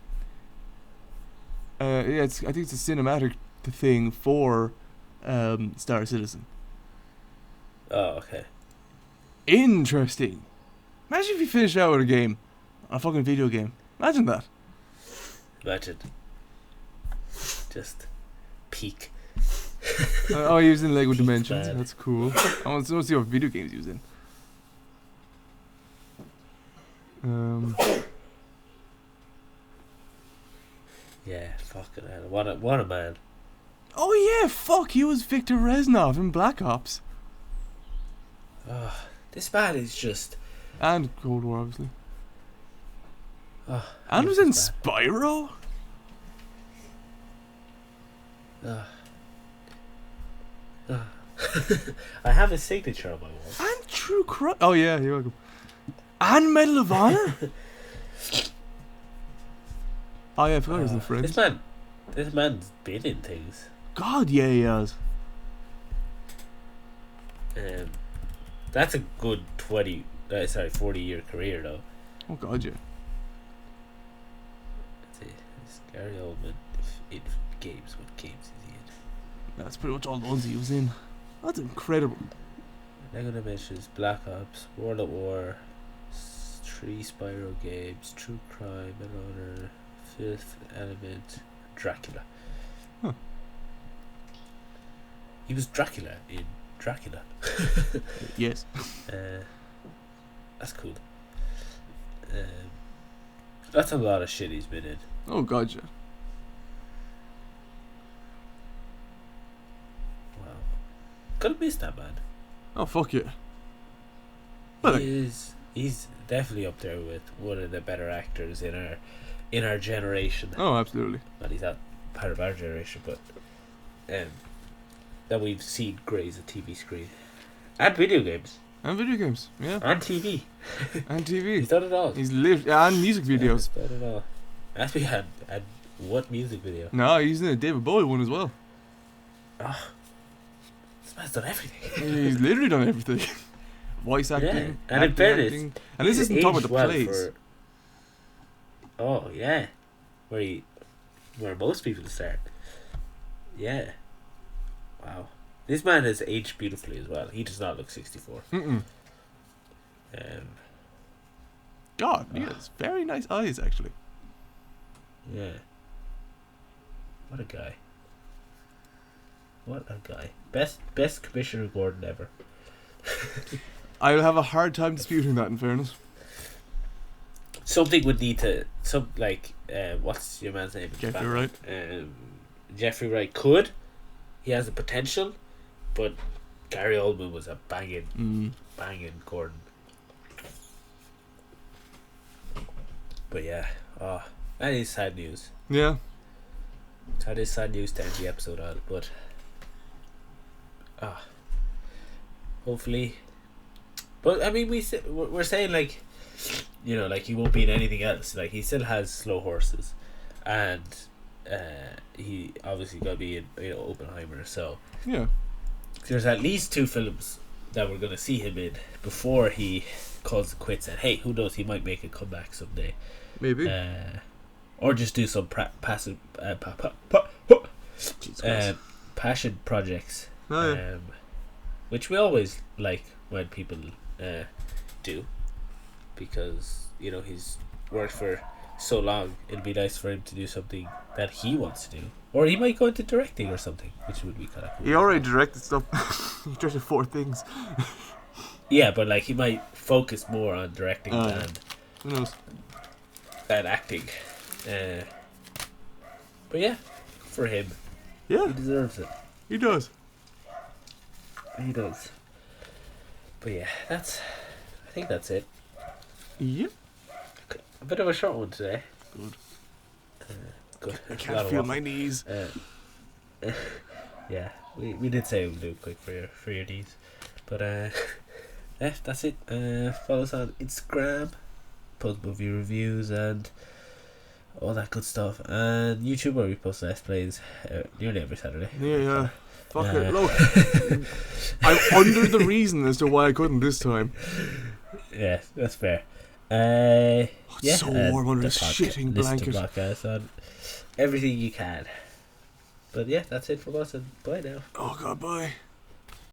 Speaker 1: I think it's a cinematic thing for Star Citizen.
Speaker 2: Oh, okay.
Speaker 1: Interesting. Imagine if you finished out with a game, a fucking video game. Imagine that.
Speaker 2: Imagine. Just peak.
Speaker 1: He was in Lego Dimensions.
Speaker 2: Bad.
Speaker 1: That's cool. I want to see what video games he was in.
Speaker 2: Yeah, fucking hell. What a man.
Speaker 1: Oh yeah, fuck, he was Victor Reznov in Black Ops.
Speaker 2: This man is just...
Speaker 1: And Cold War, obviously.
Speaker 2: Oh,
Speaker 1: And was in Spyro?
Speaker 2: I have his signature on my wall.
Speaker 1: And True Crime. Oh yeah, you're welcome. And Medal of Honor? Oh yeah, I forgot he was in Friends.
Speaker 2: This man's been in things.
Speaker 1: God, yeah, he has.
Speaker 2: That's a good 40-year career though.
Speaker 1: Oh god, yeah.
Speaker 2: Let's see, it's Gary Oldman in games. What games is he in?
Speaker 1: That's pretty much all the ones he was in. That's incredible.
Speaker 2: Lego Dimensions, Black Ops, World at War, 3 Spyro games, True Crime, Another, Fifth Element, Dracula.
Speaker 1: Huh.
Speaker 2: He was Dracula in Dracula.
Speaker 1: Yes.
Speaker 2: That's cool. That's a lot of shit he's been in.
Speaker 1: Oh god, yeah.
Speaker 2: Wow. Gonna miss that man.
Speaker 1: Oh fuck yeah.
Speaker 2: He's definitely up there with one of the better actors in our generation.
Speaker 1: Oh, absolutely.
Speaker 2: Well, he's not part of our generation, but that we've seen graze a TV screen and video games
Speaker 1: And video games, yeah.
Speaker 2: and TV.
Speaker 1: And TV.
Speaker 2: He's done it all.
Speaker 1: He's lived, and music videos.
Speaker 2: He's done it all. Actually, had what music video?
Speaker 1: No, he's in a David Bowie one as well.
Speaker 2: Oh, this man's done everything.
Speaker 1: He's literally done everything. Voice acting,
Speaker 2: Yeah, and in
Speaker 1: acting,
Speaker 2: fairness,
Speaker 1: acting. And this isn't talking about the plays.
Speaker 2: Oh yeah, where most people start. Yeah. Wow. This man has aged beautifully as well. He does not look 64.
Speaker 1: God, he has very nice eyes, actually.
Speaker 2: Yeah. What a guy. What a guy. Best Commissioner Gordon ever.
Speaker 1: I'll have a hard time disputing that, in fairness.
Speaker 2: Something would need to what's your man's name?
Speaker 1: Jeffrey Wright.
Speaker 2: Jeffrey Wright could. He has the potential, but Gary Oldman was a banging Gordon. But yeah, that is sad news.
Speaker 1: Yeah.
Speaker 2: That is sad news to end the episode on, but hopefully. But I mean, we're saying like you know, like he won't be in anything else. Like he still has Slow Horses, and he obviously got to be in, you know, Oppenheimer. So
Speaker 1: Yeah.
Speaker 2: there's at least 2 films that we're gonna see him in before he calls it quits. And hey, who knows? He might make a comeback someday.
Speaker 1: Maybe.
Speaker 2: Or just do some passive passion projects.
Speaker 1: Oh, yeah.
Speaker 2: Which we always like when people do, because you know he's worked for so long. It'd be nice for him to do something that he wants to do, or he might go into directing or something, which would be kind of cool.
Speaker 1: He already directed stuff. He directed 4 things.
Speaker 2: Yeah, but like he might focus more on directing than
Speaker 1: Who knows?
Speaker 2: acting. But yeah, for him,
Speaker 1: Yeah,
Speaker 2: he deserves it.
Speaker 1: he does.
Speaker 2: He does. But yeah, I think that's it.
Speaker 1: Yep.
Speaker 2: A bit of a short one today.
Speaker 1: Good.
Speaker 2: Good.
Speaker 1: I
Speaker 2: A lot
Speaker 1: can't
Speaker 2: of
Speaker 1: feel
Speaker 2: waffle.
Speaker 1: my knees.
Speaker 2: Yeah, we did say we'll do it quick for your knees. But yeah, that's it. Follow us on Instagram, post movie reviews and all that good stuff, and YouTube where we post Let's Plays nearly every Saturday.
Speaker 1: Yeah. Fuck it. Look, I'm under the reason as to why I couldn't this time.
Speaker 2: Yeah, that's fair.
Speaker 1: It's
Speaker 2: Yeah,
Speaker 1: so warm under this shitting
Speaker 2: listen to
Speaker 1: blanket.
Speaker 2: podcasts on everything you can. But yeah, that's it from us, and bye now.
Speaker 1: Oh god, bye.